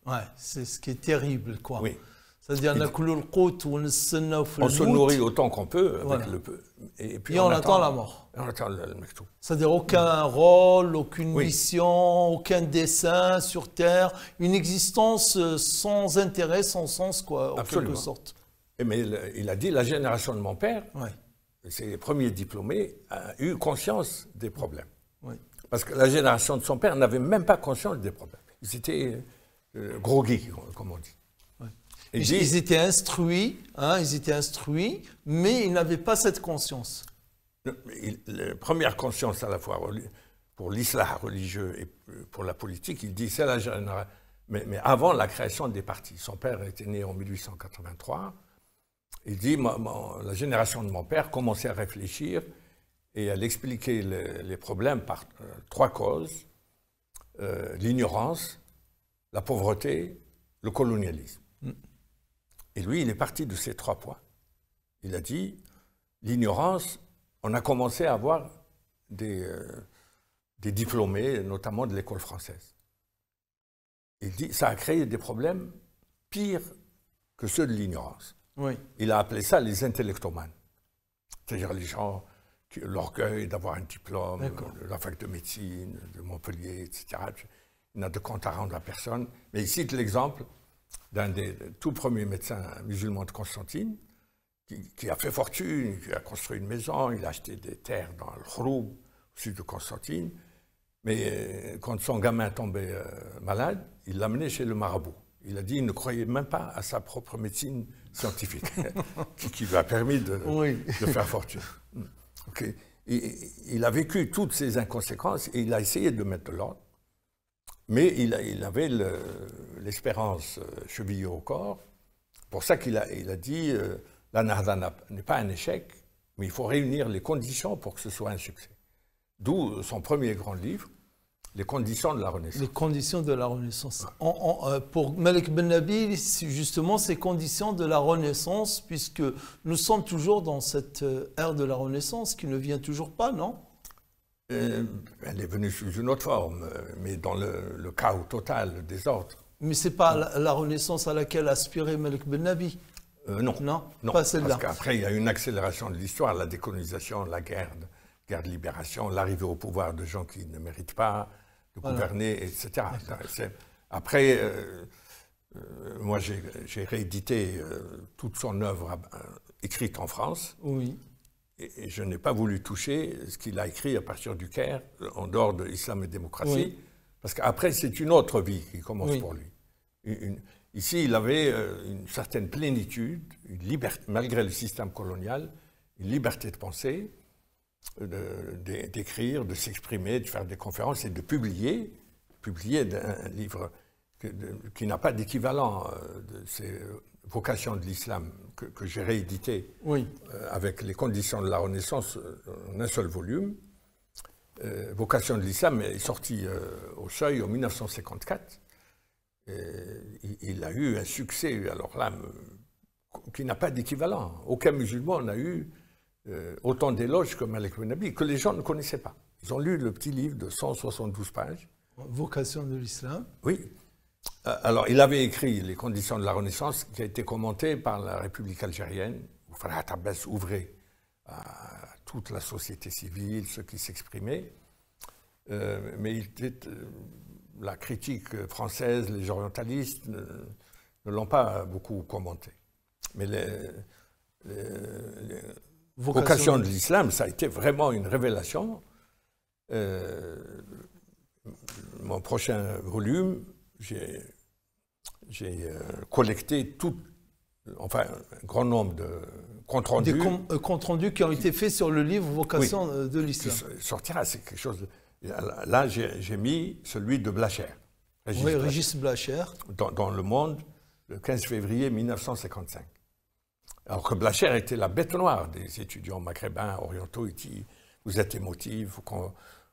[SPEAKER 1] Ouais, c'est ce qui est terrible, quoi.
[SPEAKER 2] Oui.
[SPEAKER 1] C'est-à-dire,
[SPEAKER 2] on se nourrit autant qu'on peut avec
[SPEAKER 1] Voilà.
[SPEAKER 2] le peu.
[SPEAKER 1] Et on attend la mort.
[SPEAKER 2] On attend le mektoub.
[SPEAKER 1] C'est-à-dire aucun rôle, aucune
[SPEAKER 2] Oui.
[SPEAKER 1] mission, aucun dessein sur Terre, une existence sans intérêt, sans sens, quoi, en
[SPEAKER 2] Absolument.
[SPEAKER 1] quelque sorte.
[SPEAKER 2] Mais il a dit, la génération de mon père,
[SPEAKER 1] Ouais.
[SPEAKER 2] c'est les premiers diplômés, a eu conscience des problèmes.
[SPEAKER 1] Ouais.
[SPEAKER 2] Parce que la génération de son père n'avait même pas conscience des problèmes. Ils étaient groggy, comme on dit.
[SPEAKER 1] Ouais.
[SPEAKER 2] Et
[SPEAKER 1] Ils étaient instruits, mais ils n'avaient pas cette conscience.
[SPEAKER 2] La première conscience à la fois pour l'islam religieux et pour la politique, il dit c'est la génération. Mais avant la création des partis. Son père était né en 1883. Il dit la génération de mon père commençait à réfléchir et à expliquer les problèmes par trois causes l'ignorance, la pauvreté, le colonialisme. Et lui, il est parti de ces trois points. Il a dit l'ignorance. On a commencé à avoir des diplômés, notamment de l'école française. Il dit ça a créé des problèmes pires que ceux de l'ignorance.
[SPEAKER 1] Oui.
[SPEAKER 2] Il a appelé ça les intellectomanes. C'est-à-dire les gens, l'orgueil d'avoir un diplôme, de la fac de médecine, de Montpellier, etc. Il n'a de compte à rendre à personne. Mais il cite l'exemple d'un des tout premiers médecins musulmans de Constantine, qui a fait fortune, qui a construit une maison, il a acheté des terres dans le Khroub, au sud de Constantine. Mais quand son gamin tombait malade, il l'a mené chez le marabout. Il a dit qu'il ne croyait même pas à sa propre médecine scientifique, qui lui a permis de faire fortune. Okay. Il a vécu toutes ces inconséquences et il a essayé de mettre de l'ordre. Mais il avait l'espérance chevillée au corps. Pour ça qu'il a dit la Nahda n'est pas un échec, mais il faut réunir les conditions pour que ce soit un succès. D'où son premier grand livre, Les conditions de la Renaissance.
[SPEAKER 1] Les conditions de la Renaissance. Pour Malik Ben Nabi, justement, ces conditions de la Renaissance, puisque nous sommes toujours dans cette ère de la Renaissance qui ne vient toujours pas, non?
[SPEAKER 2] Elle est venue sous une autre forme, mais dans le chaos total, le désordre.
[SPEAKER 1] Mais ce n'est pas la Renaissance à laquelle aspirait Malik Ben Nabi.
[SPEAKER 2] Non.
[SPEAKER 1] Non, pas celle-là.
[SPEAKER 2] Parce qu'après, il y a une accélération de l'histoire, la décolonisation, la guerre de libération, l'arrivée au pouvoir de gens qui ne méritent pas de gouverner, etc. Après, moi, j'ai réédité toute son œuvre écrite en France.
[SPEAKER 1] Oui.
[SPEAKER 2] Et je n'ai pas voulu toucher ce qu'il a écrit à partir du Caire, en dehors de l'islam et démocratie, parce qu'après, c'est une autre vie qui commence pour lui. Ici, il avait une certaine plénitude, une liberté, malgré le système colonial, une liberté de penser, d'écrire, de s'exprimer, de faire des conférences et de publier un livre qui n'a pas d'équivalent de ces vocations de l'islam que j'ai réédité avec les conditions de la Renaissance en un seul volume. Vocation de l'islam est sorti au Seuil en 1954. Il a eu un succès, alors là, qui n'a pas d'équivalent. Aucun musulman n'a eu autant d'éloges que Malik Ben Nabi, que les gens ne connaissaient pas. Ils ont lu le petit livre de 172 pages.
[SPEAKER 1] Vocation de l'islam.
[SPEAKER 2] Oui. Alors, il avait écrit Les conditions de la Renaissance, qui a été commenté par la République algérienne, où Farhat Abbas ouvrait à toute la société civile, ceux qui s'exprimaient. Mais la critique française, les orientalistes ne l'ont pas beaucoup commenté. Mais vocation de l'islam, ça a été vraiment une révélation. Mon prochain volume, j'ai collecté un grand nombre de comptes rendus.
[SPEAKER 1] Des comptes rendus qui ont été faits sur le livre Vocation de l'islam.
[SPEAKER 2] Qui sortira, c'est quelque chose. Là, j'ai mis celui de Blacher.
[SPEAKER 1] Régis Blacher.
[SPEAKER 2] Dans Le Monde, le 15 février 1955. Alors que Blacher était la bête noire des étudiants maghrébins, orientaux. Il dit, vous êtes émotifs, vous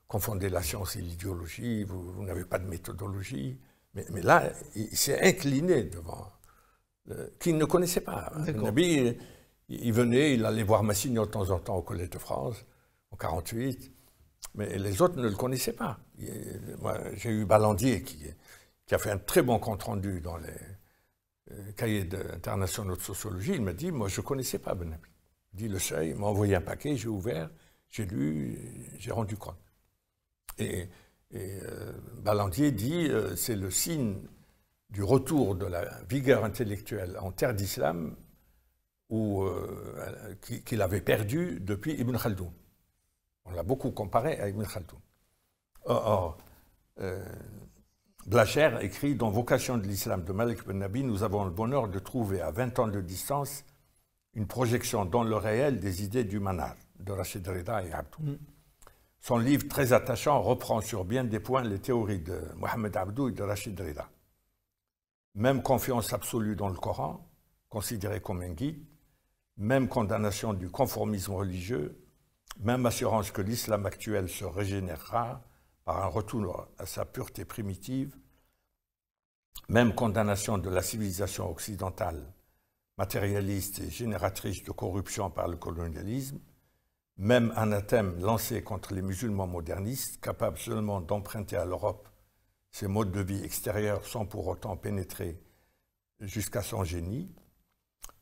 [SPEAKER 2] confondez la science et l'idéologie, vous n'avez pas de méthodologie. Mais là, il s'est incliné devant qui ne connaissait pas. Nabi, Il venait, il allait voir Massignon de temps en temps au Collège de France, en 1948, mais les autres ne le connaissaient pas. J'ai eu Ballandier qui a fait un très bon compte-rendu dans les cahiers internationaux de sociologie. Il m'a dit, moi je ne connaissais pas Ben Nabi. Il dit le seuil, il m'a envoyé un paquet, j'ai ouvert, j'ai lu, j'ai rendu compte. Et Ballandier dit, c'est le signe du retour de la vigueur intellectuelle en terre d'islam qu'il avait perdu depuis Ibn Khaldoun. On l'a beaucoup comparé à Ibn Khaldoun. Or, Blacher écrit « Dans Vocation de l'islam de Malik Ben Nabi, nous avons le bonheur de trouver à 20 ans de distance une projection dans le réel des idées du Manar, de Rachid Rida et Abdou. Son livre très attachant reprend sur bien des points les théories de Mohamed Abdou et de Rachid Rida. Même confiance absolue dans le Coran, considéré comme un guide, même condamnation du conformisme religieux, même assurance que l'islam actuel se régénérera par un retour à sa pureté primitive, même condamnation de la civilisation occidentale, matérialiste et génératrice de corruption par le colonialisme, même anathème lancé contre les musulmans modernistes, capables seulement d'emprunter à l'Europe ses modes de vie extérieurs sans pour autant pénétrer jusqu'à son génie.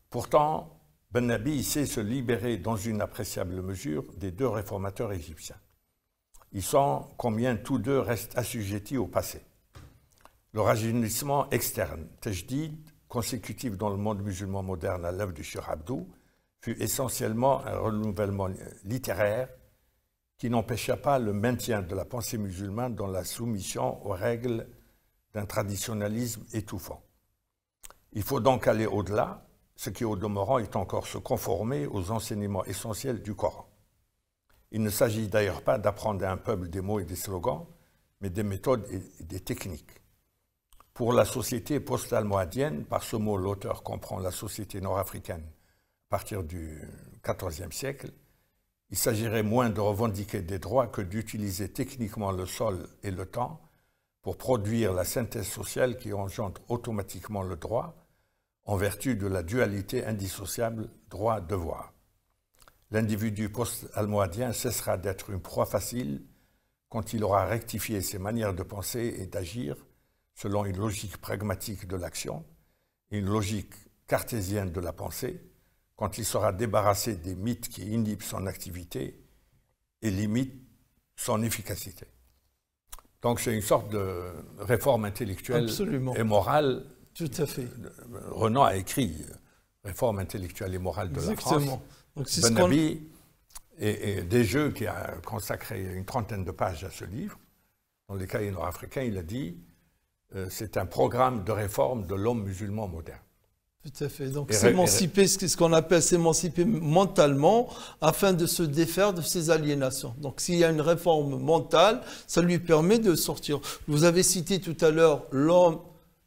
[SPEAKER 2] Pourtant, Ben Nabi sait se libérer dans une appréciable mesure des deux réformateurs égyptiens. Il sent combien tous deux restent assujettis au passé. Le rajeunissement externe, tajdid, consécutif dans le monde musulman moderne à l'œuvre du Cheikh Abdou, fut essentiellement un renouvellement littéraire qui n'empêcha pas le maintien de la pensée musulmane dans la soumission aux règles d'un traditionnalisme étouffant. Il faut donc aller au-delà, ce qui au demeurant est encore se conformer aux enseignements essentiels du Coran. Il ne s'agit d'ailleurs pas d'apprendre à un peuple des mots et des slogans, mais des méthodes et des techniques. Pour la société post-almohadienne, par ce mot l'auteur comprend la société nord-africaine à partir du XIVe siècle, il s'agirait moins de revendiquer des droits que d'utiliser techniquement le sol et le temps pour produire la synthèse sociale qui engendre automatiquement le droit, en vertu de la dualité indissociable droit-devoir. L'individu post-almohadien cessera d'être une proie facile quand il aura rectifié ses manières de penser et d'agir selon une logique pragmatique de l'action et une logique cartésienne de la pensée, quand il sera débarrassé des mythes qui inhibent son activité et limitent son efficacité. Donc c'est une sorte de réforme intellectuelle
[SPEAKER 1] Absolument.
[SPEAKER 2] Et morale.
[SPEAKER 1] Tout à fait.
[SPEAKER 2] Renan a écrit Réforme intellectuelle et morale de
[SPEAKER 1] Exactement.
[SPEAKER 2] la France.
[SPEAKER 1] Donc c'est
[SPEAKER 2] Ben Nabi et Desjeux, qui a consacré une trentaine de pages à ce livre, dans les cahiers nord-africains, il a dit c'est un programme de réforme de l'homme musulman moderne.
[SPEAKER 1] Tout à fait. Donc s'émanciper, ce qu'on appelle s'émanciper mentalement, afin de se défaire de ses aliénations. Donc s'il y a une réforme mentale, ça lui permet de sortir. Vous avez cité tout à l'heure l'homme,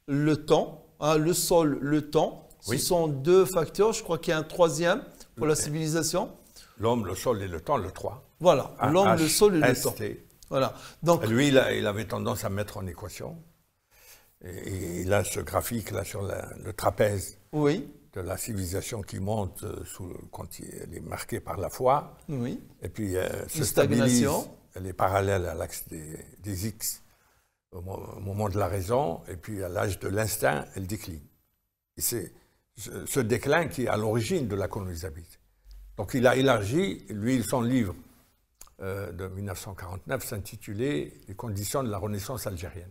[SPEAKER 1] le temps, hein, le sol, le temps. Ce sont deux facteurs. Je crois qu'il y a un troisième pour la civilisation. L'homme, le sol et le temps, le 3. Voilà, l'homme, le sol et le temps. Voilà. Donc, lui, il avait tendance à mettre en équation. Et il a ce graphique-là sur le trapèze de la civilisation qui monte quand elle est marquée par la foi. Oui. Et puis, se stabilise. Elle est parallèle à l'axe des X au moment de la raison. Et puis, à l'âge de l'instinct, elle décline. Et c'est ce déclin qui est à l'origine de la colonisabilité. Donc il a élargi, lui, son livre de 1949 s'intitulait « Les conditions de la Renaissance algérienne ».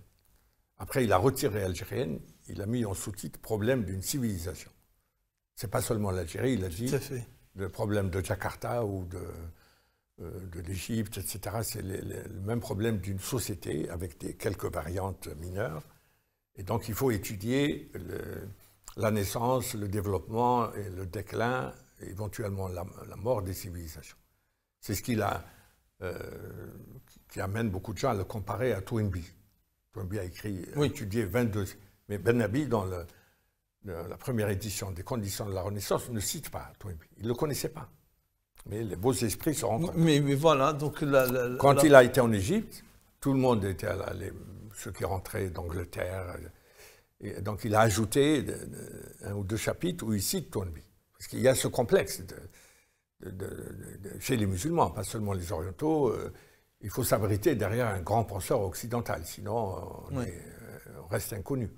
[SPEAKER 1] Après, il a retiré algérienne, il a mis en sous-titre « Problème d'une civilisation ». Ce n'est pas seulement l'Algérie, il a dit le problème de Jakarta ou de l'Égypte, etc. C'est le même problème d'une société avec quelques variantes mineures. Et donc il faut étudier la naissance, le développement et le déclin, et éventuellement la mort des civilisations. C'est ce qui amène beaucoup de gens à le comparer à Toynbee. Toynbee a étudié 22... Mais Ben Nabi, dans la première édition des Conditions de la Renaissance, ne cite pas Toynbee. Il ne le connaissait pas. Mais les beaux esprits se rencontrent. Mais voilà, donc... Quand il a été en Égypte, tout le monde était ceux qui rentraient d'Angleterre... Et donc il a ajouté un ou deux chapitres où il cite Toynbee.
[SPEAKER 2] Parce qu'il y a ce complexe chez les musulmans, pas seulement les orientaux. Il faut s'abriter derrière un grand penseur occidental, sinon on reste inconnu.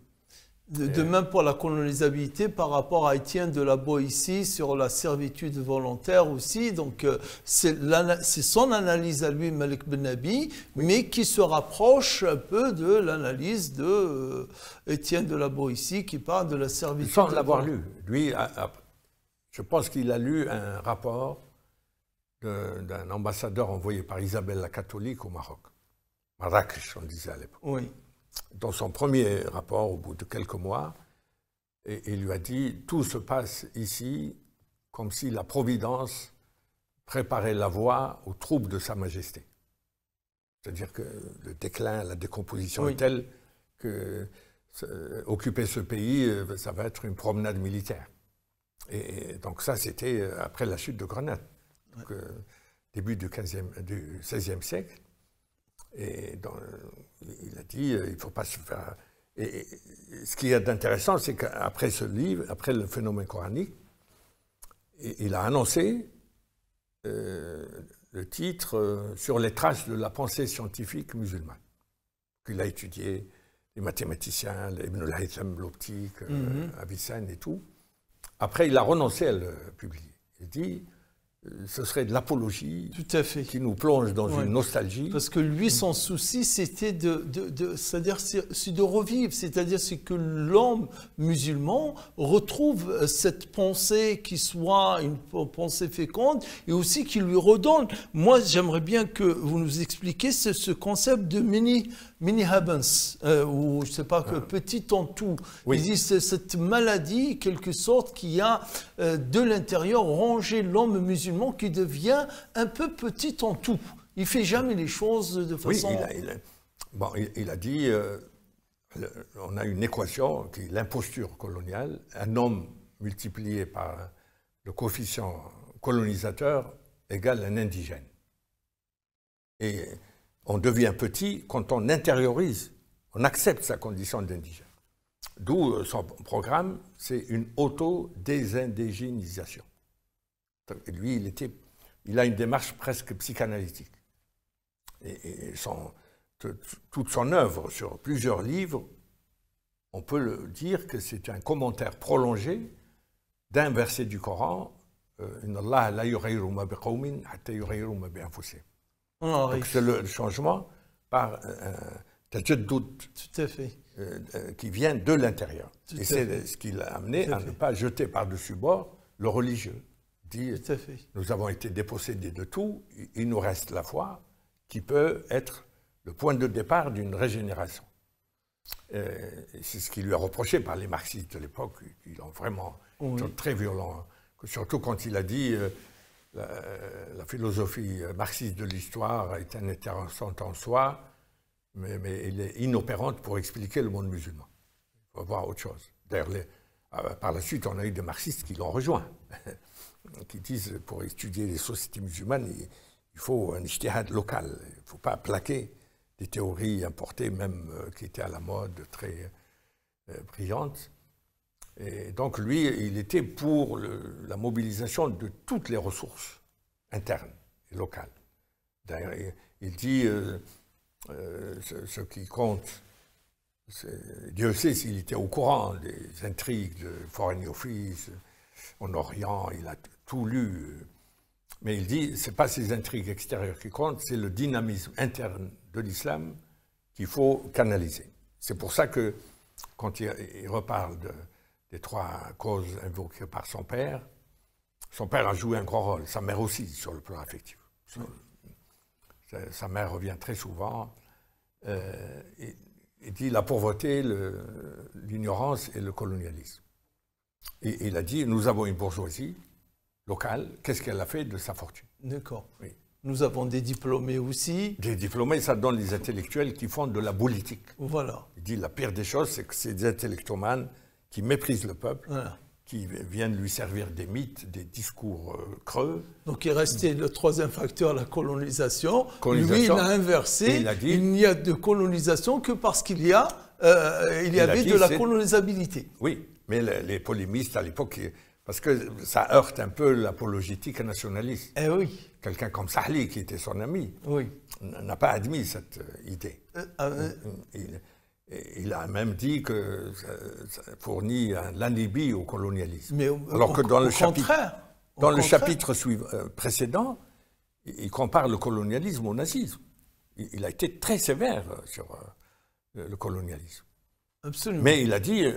[SPEAKER 1] De même pour la colonisabilité par rapport à Étienne de la Boétie sur la servitude volontaire aussi. Donc c'est son analyse à lui, Malik Ben Nabi, mais qui se rapproche un peu de l'analyse de Étienne de la Boétie qui parle de la servitude.
[SPEAKER 2] Sans l'avoir lu. Lui, je pense qu'il a lu un rapport d'un ambassadeur envoyé par Isabelle la catholique au Maroc. Marrakech, on disait à l'époque.
[SPEAKER 1] Oui.
[SPEAKER 2] Dans son premier rapport, au bout de quelques mois, il lui a dit « Tout se passe ici comme si la Providence préparait la voie aux troupes de Sa Majesté. » C'est-à-dire que le déclin, la décomposition est telle que occuper ce pays, ça va être une promenade militaire. Et donc ça, c'était après la chute de Grenade, donc, début du XVIe siècle. Et il a dit, il ne faut pas se faire... Et ce qui est intéressant, c'est qu'après ce livre, après le phénomène coranique, il a annoncé le titre sur les traces de la pensée scientifique musulmane. Il a étudié les mathématiciens, Ibn al-Haytham, l'optique, Avicenne et tout. Après, il a renoncé à le publier. Il dit... Ce serait de l'apologie qui nous plonge dans une nostalgie.
[SPEAKER 1] Parce que lui, son souci, c'était c'est-à-dire c'est de revivre, c'est-à-dire c'est que l'homme musulman retrouve cette pensée qui soit une pensée féconde et aussi qui lui redonne. Moi, j'aimerais bien que vous nous expliquiez ce concept de mini Habens, ou je ne sais pas, petit en tout. Il dit c'est cette maladie, quelque sorte, qui a de l'intérieur rongé l'homme musulman qui devient un peu petit en tout. Il ne fait jamais les choses de façon...
[SPEAKER 2] Oui, il a dit, on a une équation qui est l'imposture coloniale, un homme multiplié par le coefficient colonisateur égale un indigène. Et on devient petit quand on intériorise, on accepte sa condition d'indigène. D'où son programme, c'est une auto-désindigénisation. Lui, il a une démarche presque psychanalytique. Et toute son œuvre sur plusieurs livres, on peut le dire que c'est un commentaire prolongé d'un verset du Coran, Inna Allah la yughayyiru ma biqawmin hatta yughayyiru ma bi anfusihim. Donc c'est le changement par un tajaddud qui vient de l'intérieur. Et c'est ce qui l'a amené à ne pas jeter par-dessus bord le religieux. Dit, nous avons été dépossédés de tout, il nous reste la foi qui peut être le point de départ d'une régénération. C'est ce qui lui est reproché par les marxistes de l'époque, qui l'ont vraiment très violent, surtout quand il a dit la philosophie marxiste de l'histoire est intéressante en soi, mais elle est inopérante pour expliquer le monde musulman. Il faut voir autre chose. D'ailleurs, par la suite, on a eu des marxistes qui l'ont rejoint, qui disent pour étudier les sociétés musulmanes, il faut un ijtihad local. Il ne faut pas plaquer des théories importées, même qui étaient à la mode, très brillantes. Et donc lui, il était pour la mobilisation de toutes les ressources internes et locales. D'ailleurs, il dit ce qui compte, Dieu sait s'il était au courant des intrigues de Foreign Office en Orient, il a tout lu. Mais il dit, ce n'est pas ces intrigues extérieures qui comptent, c'est le dynamisme interne de l'islam qu'il faut canaliser. C'est pour ça que, quand il reparle des trois causes invoquées par son père a joué un grand rôle, sa mère aussi, sur le plan affectif. Sa mère revient très souvent. Il dit la pauvreté, l'ignorance et le colonialisme. Et il a dit, nous avons une bourgeoisie locale, qu'est-ce qu'elle a fait de sa fortune?
[SPEAKER 1] D'accord. Oui. Nous avons des diplômés aussi.
[SPEAKER 2] Des diplômés, ça donne les intellectuels qui font de la politique.
[SPEAKER 1] Voilà.
[SPEAKER 2] Il dit, la pire des choses, c'est que c'est des intellectomanes qui méprisent le peuple, qui viennent lui servir des mythes, des discours creux.
[SPEAKER 1] Donc il restait le troisième facteur, la colonisation. Lui, il a inversé. Il n'y a de colonisation que parce qu'il y avait de la colonisabilité.
[SPEAKER 2] Oui, mais les polémistes à l'époque Parce que ça heurte un peu l'apologétique nationaliste.
[SPEAKER 1] Eh oui.
[SPEAKER 2] Quelqu'un comme Sahli, qui était son ami,
[SPEAKER 1] Oui.
[SPEAKER 2] n'a pas admis cette idée. Il a même dit que ça fournit l'alibi au colonialisme.
[SPEAKER 1] Mais
[SPEAKER 2] alors que dans le
[SPEAKER 1] chapitre
[SPEAKER 2] précédent, il compare le colonialisme au nazisme. Il a été très sévère sur le colonialisme.
[SPEAKER 1] Absolument.
[SPEAKER 2] Mais il a dit, et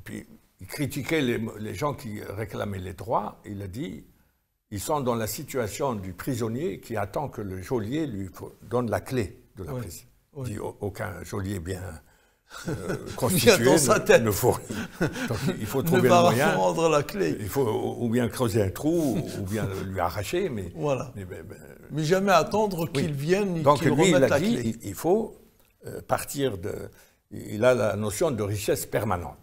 [SPEAKER 2] puis il critiquait les gens qui réclamaient les droits, il a dit, ils sont dans la situation du prisonnier qui attend que le geôlier lui donne la clé de la prison. Il dit, aucun geôlier bien constitué ne faut rien. Donc, il faut trouver le moyen.
[SPEAKER 1] Rendre la clé.
[SPEAKER 2] Il faut ou bien creuser un trou, ou bien lui arracher, mais...
[SPEAKER 1] Voilà. Mais jamais attendre qu'il vienne et qu'il remette la clé.
[SPEAKER 2] Donc lui, il a dit, il faut partir de... Il a la notion de richesse permanente.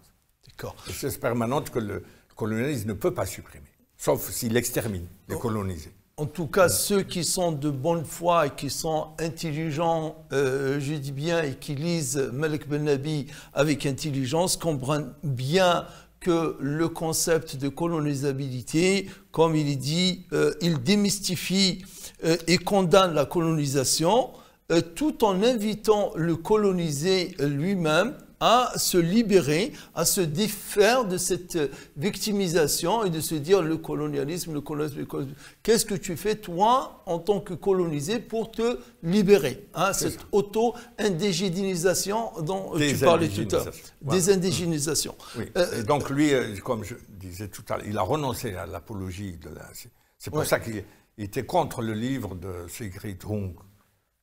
[SPEAKER 1] D'accord.
[SPEAKER 2] Richesse permanente que le colonialisme ne peut pas supprimer, sauf s'il extermine les colonisés.
[SPEAKER 1] En tout cas, ceux qui sont de bonne foi et qui sont intelligents, je dis bien, et qui lisent Malik Ben Nabi avec intelligence, comprennent bien que le concept de colonisabilité, comme il est dit, il démystifie et condamne la colonisation, tout en invitant le colonisé lui-même à se libérer, à se défaire de cette victimisation et de se dire le colonialisme, qu'est-ce que tu fais toi en tant que colonisé pour te libérer, hein, cette auto-indigénisation dont tu parlais tout à l'heure, désindigénisation.
[SPEAKER 2] Oui. Et donc lui, comme je disais tout à l'heure, il a renoncé à l'apologie de la... C'est pour ça qu'il était contre le livre de Sigrid Hung.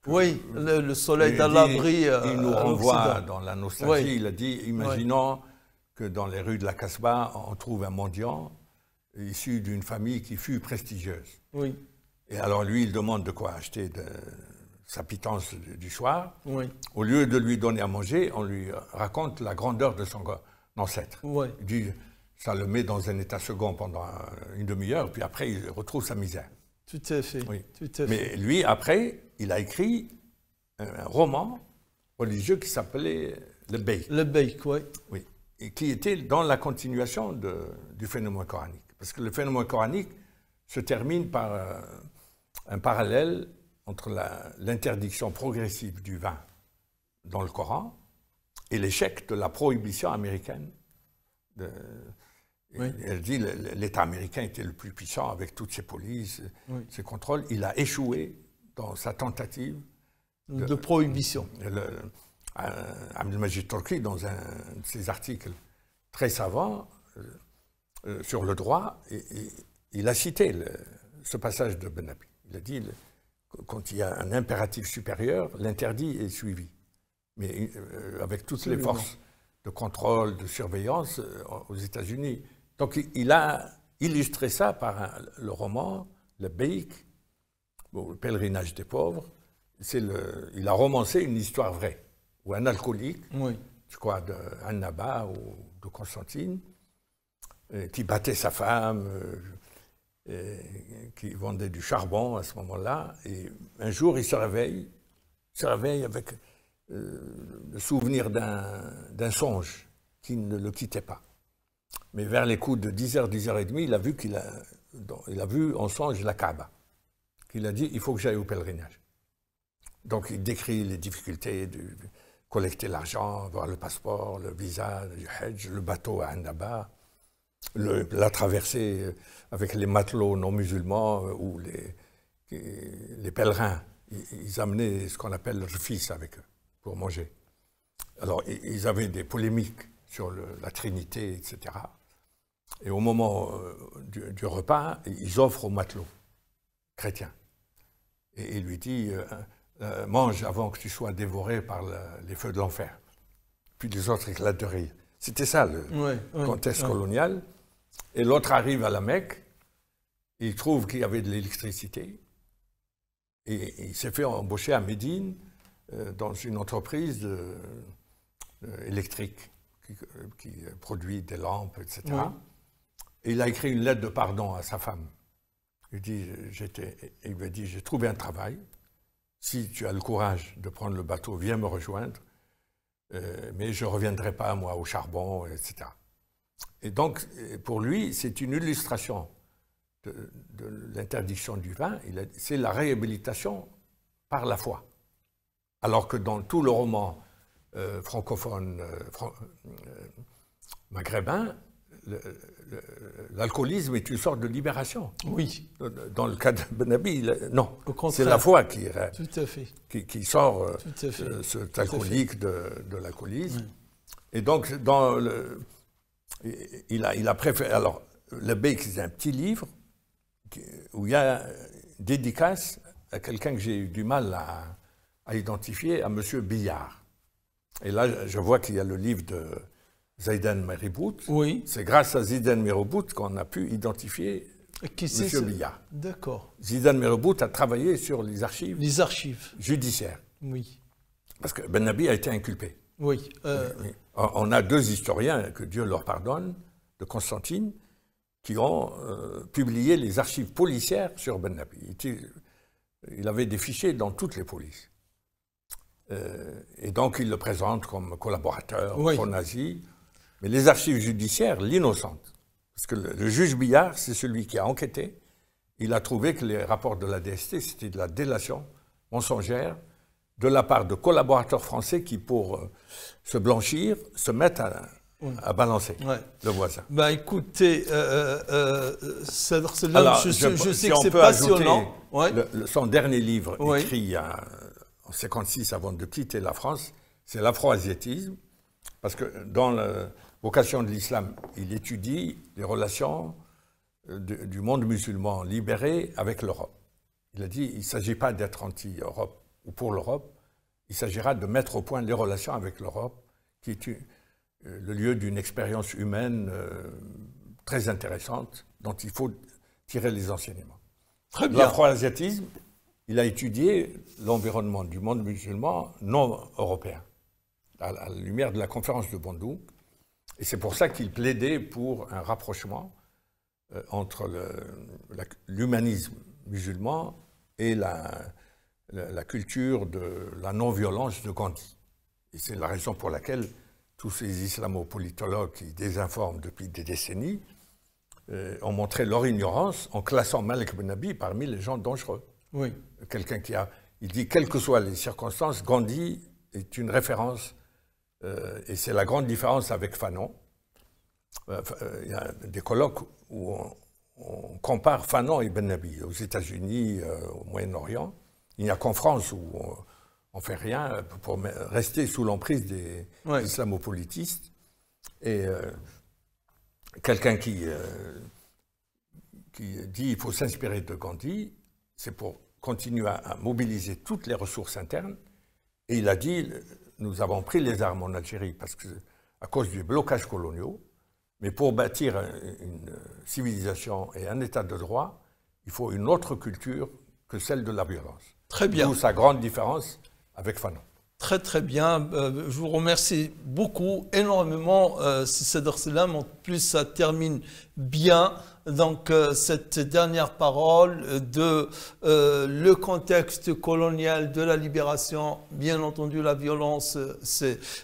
[SPEAKER 1] Oui, le soleil d'Allah brille.
[SPEAKER 2] Il nous renvoie dans la nostalgie. Oui. Il a dit, imaginons que dans les rues de la Casbah, on trouve un mendiant issu d'une famille qui fut prestigieuse.
[SPEAKER 1] Oui.
[SPEAKER 2] Et alors lui, il demande de quoi acheter sa pitance du soir.
[SPEAKER 1] Oui.
[SPEAKER 2] Au lieu de lui donner à manger, on lui raconte la grandeur de son ancêtre.
[SPEAKER 1] Oui.
[SPEAKER 2] Il dit, ça le met dans un état second pendant une demi-heure, puis après, il retrouve sa misère.
[SPEAKER 1] Tout à fait.
[SPEAKER 2] Oui.
[SPEAKER 1] Tout à fait.
[SPEAKER 2] Mais lui, après, il a écrit un roman religieux qui s'appelait Le Beïk.
[SPEAKER 1] Le Beïk, oui.
[SPEAKER 2] Oui. Et qui était dans la continuation du phénomène coranique. Parce que le phénomène coranique se termine par un parallèle entre l'interdiction progressive du vin dans le Coran et l'échec de la prohibition américaine.
[SPEAKER 1] Oui.
[SPEAKER 2] Elle dit que l'État américain était le plus puissant avec toutes ses polices, ses contrôles. Il a échoué dans sa tentative
[SPEAKER 1] de prohibition.
[SPEAKER 2] Abdelmajid Turki, dans un de ses articles très savants sur le droit, il a cité ce passage de Ben Nabi. Il a dit quand il y a un impératif supérieur, l'interdit est suivi. Mais avec toutes les forces de contrôle, de surveillance aux États-Unis. Donc il a illustré ça par le roman, Le Beïk, le pèlerinage des pauvres. Il a romancé une histoire vraie, où un alcoolique, je crois d'Annaba ou de Constantine, qui battait sa femme, qui vendait du charbon à ce moment-là, et un jour il se réveille avec le souvenir d'un songe qui ne le quittait pas. Mais vers les coups de 10h, 10h30, il a vu il a vu en songe la Kaaba. Il a dit, il faut que j'aille au pèlerinage. Donc il décrit les difficultés de collecter l'argent, avoir le passeport, le visa du Hajj, le bateau à Annaba, la traversée avec les matelots non musulmans ou les pèlerins. Ils amenaient ce qu'on appelle le fils avec eux pour manger. Alors ils avaient des polémiques sur la Trinité, etc. Et au moment du repas, ils offrent aux matelots chrétiens. Et il lui dit, mange avant que tu sois dévoré par les feux de l'enfer. Puis les autres éclatent de rire. C'était ça le contexte colonial. Et l'autre arrive à la Mecque, il trouve qu'il y avait de l'électricité, et il s'est fait embaucher à Médine dans une entreprise électrique qui produit des lampes, etc. Et il a écrit une lettre de pardon à sa femme. Il lui a dit, j'ai trouvé un travail, si tu as le courage de prendre le bateau, viens me rejoindre, mais je ne reviendrai pas, moi, au charbon, etc. Et donc, pour lui, c'est une illustration de l'interdiction du vin. C'est la réhabilitation par la foi. Alors que dans tout le roman francophone maghrébin, l'alcoolisme est une sorte de libération.
[SPEAKER 1] Oui.
[SPEAKER 2] Dans le cas de Benabi, non. C'est la foi qui sort cet alcoolique de l'alcoolisme. Oui. Et donc, il a préféré. Alors, le Beik, c'est un petit livre où il y a dédicace à quelqu'un que j'ai eu du mal à identifier, à M. Billard. Et là, je vois qu'il y a le livre de Zaidan Meribout.
[SPEAKER 1] Oui.
[SPEAKER 2] C'est grâce à Zaidan Meribout qu'on a pu identifier M. Billard.
[SPEAKER 1] D'accord.
[SPEAKER 2] Zaidan Meribout a travaillé sur les archives.
[SPEAKER 1] Les archives.
[SPEAKER 2] Judiciaires.
[SPEAKER 1] Oui.
[SPEAKER 2] Parce que Benabi a été inculpé.
[SPEAKER 1] Oui.
[SPEAKER 2] Oui. On a deux historiens, que Dieu leur pardonne, de Constantine, qui ont publié les archives policières sur Benabi. Il avait des fichiers dans toutes les polices. Et donc, il le présente comme collaborateur pro-nazi. Mais les archives judiciaires l'innocentent. Parce que le juge Billard, c'est celui qui a enquêté. Il a trouvé que les rapports de la DST, c'était de la délation mensongère de la part de collaborateurs français qui, pour se blanchir, se mettent à balancer le voisin.
[SPEAKER 1] Ben écoutez, je sais que c'est passionnant.
[SPEAKER 2] Son dernier livre, écrit en 1956 avant de quitter la France, c'est l'afro-asiatisme, parce que dans la vocation de l'islam, il étudie les relations du monde musulman libéré avec l'Europe. Il a dit, il ne s'agit pas d'être anti-Europe ou pour l'Europe, il s'agira de mettre au point les relations avec l'Europe, qui est le lieu d'une expérience humaine très intéressante, dont il faut tirer les enseignements.
[SPEAKER 1] Très bien.
[SPEAKER 2] L'afro-asiatisme, il a étudié l'environnement du monde musulman non européen, à la lumière de la conférence de Bandung, et c'est pour ça qu'il plaidait pour un rapprochement entre l'humanisme musulman et la culture de la non-violence de Gandhi. Et c'est la raison pour laquelle tous ces islamo-politologues qui désinforment depuis des décennies ont montré leur ignorance en classant Malik Benabi parmi les gens dangereux.
[SPEAKER 1] Oui.
[SPEAKER 2] Quelqu'un il dit, quelles que soient les circonstances, Gandhi est une référence, et c'est la grande différence avec Fanon. Il y a des colloques où on compare Fanon et Benabi aux États-Unis, au Moyen-Orient. Il n'y a qu'en France où on ne fait rien pour rester sous l'emprise des islamopolitistes. Et quelqu'un qui dit qu'il faut s'inspirer de Gandhi, c'est pour continuer à mobiliser toutes les ressources internes. Et il a dit, nous avons pris les armes en Algérie à cause du blocage coloniaux, mais pour bâtir une civilisation et un état de droit, il faut une autre culture que celle de la violence.
[SPEAKER 1] Très bien.
[SPEAKER 2] D'où sa grande différence avec Fanon.
[SPEAKER 1] Très très bien, je vous remercie beaucoup, énormément, Cédar Selam. En plus, ça termine bien donc cette dernière parole de le contexte colonial de la libération. Bien entendu, la violence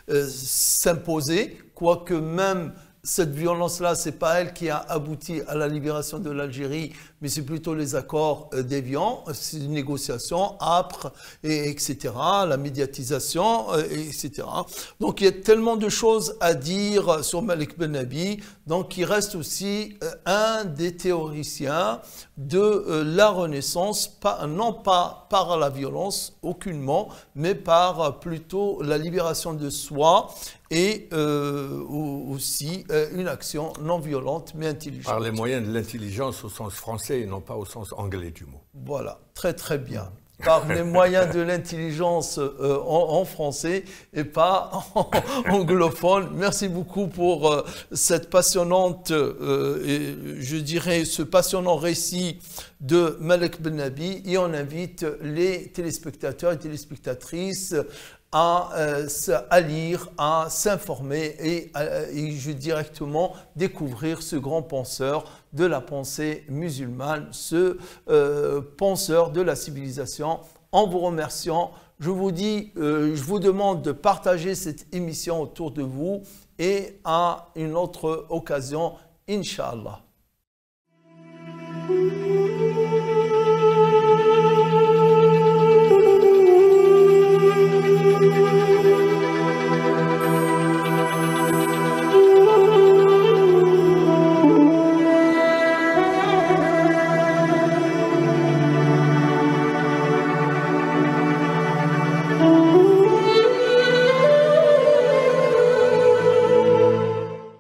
[SPEAKER 1] s'imposait, quoique même cette violence-là, ce n'est pas elle qui a abouti à la libération de l'Algérie, mais c'est plutôt les accords d'Évian, c'est une négociation âpre, etc., la médiatisation, etc. Donc il y a tellement de choses à dire sur Malik Benabi, donc il reste aussi un des théoriciens de la Renaissance, non pas par la violence, aucunement, mais par plutôt la libération de soi et aussi une action non violente mais intelligente.
[SPEAKER 2] Par les moyens de l'intelligence au sens français et non pas au sens anglais du mot.
[SPEAKER 1] Voilà, très très bien. Par les moyens de l'intelligence en français et pas en anglophone. Merci beaucoup pour cette passionnante, je dirais, ce passionnant récit de Malik Benabi. Et on invite les téléspectateurs et téléspectatrices à lire, à s'informer et directement découvrir ce grand penseur de la pensée musulmane, ce penseur de la civilisation. En vous remerciant, je vous demande de partager cette émission autour de vous et à une autre occasion, Inch'Allah.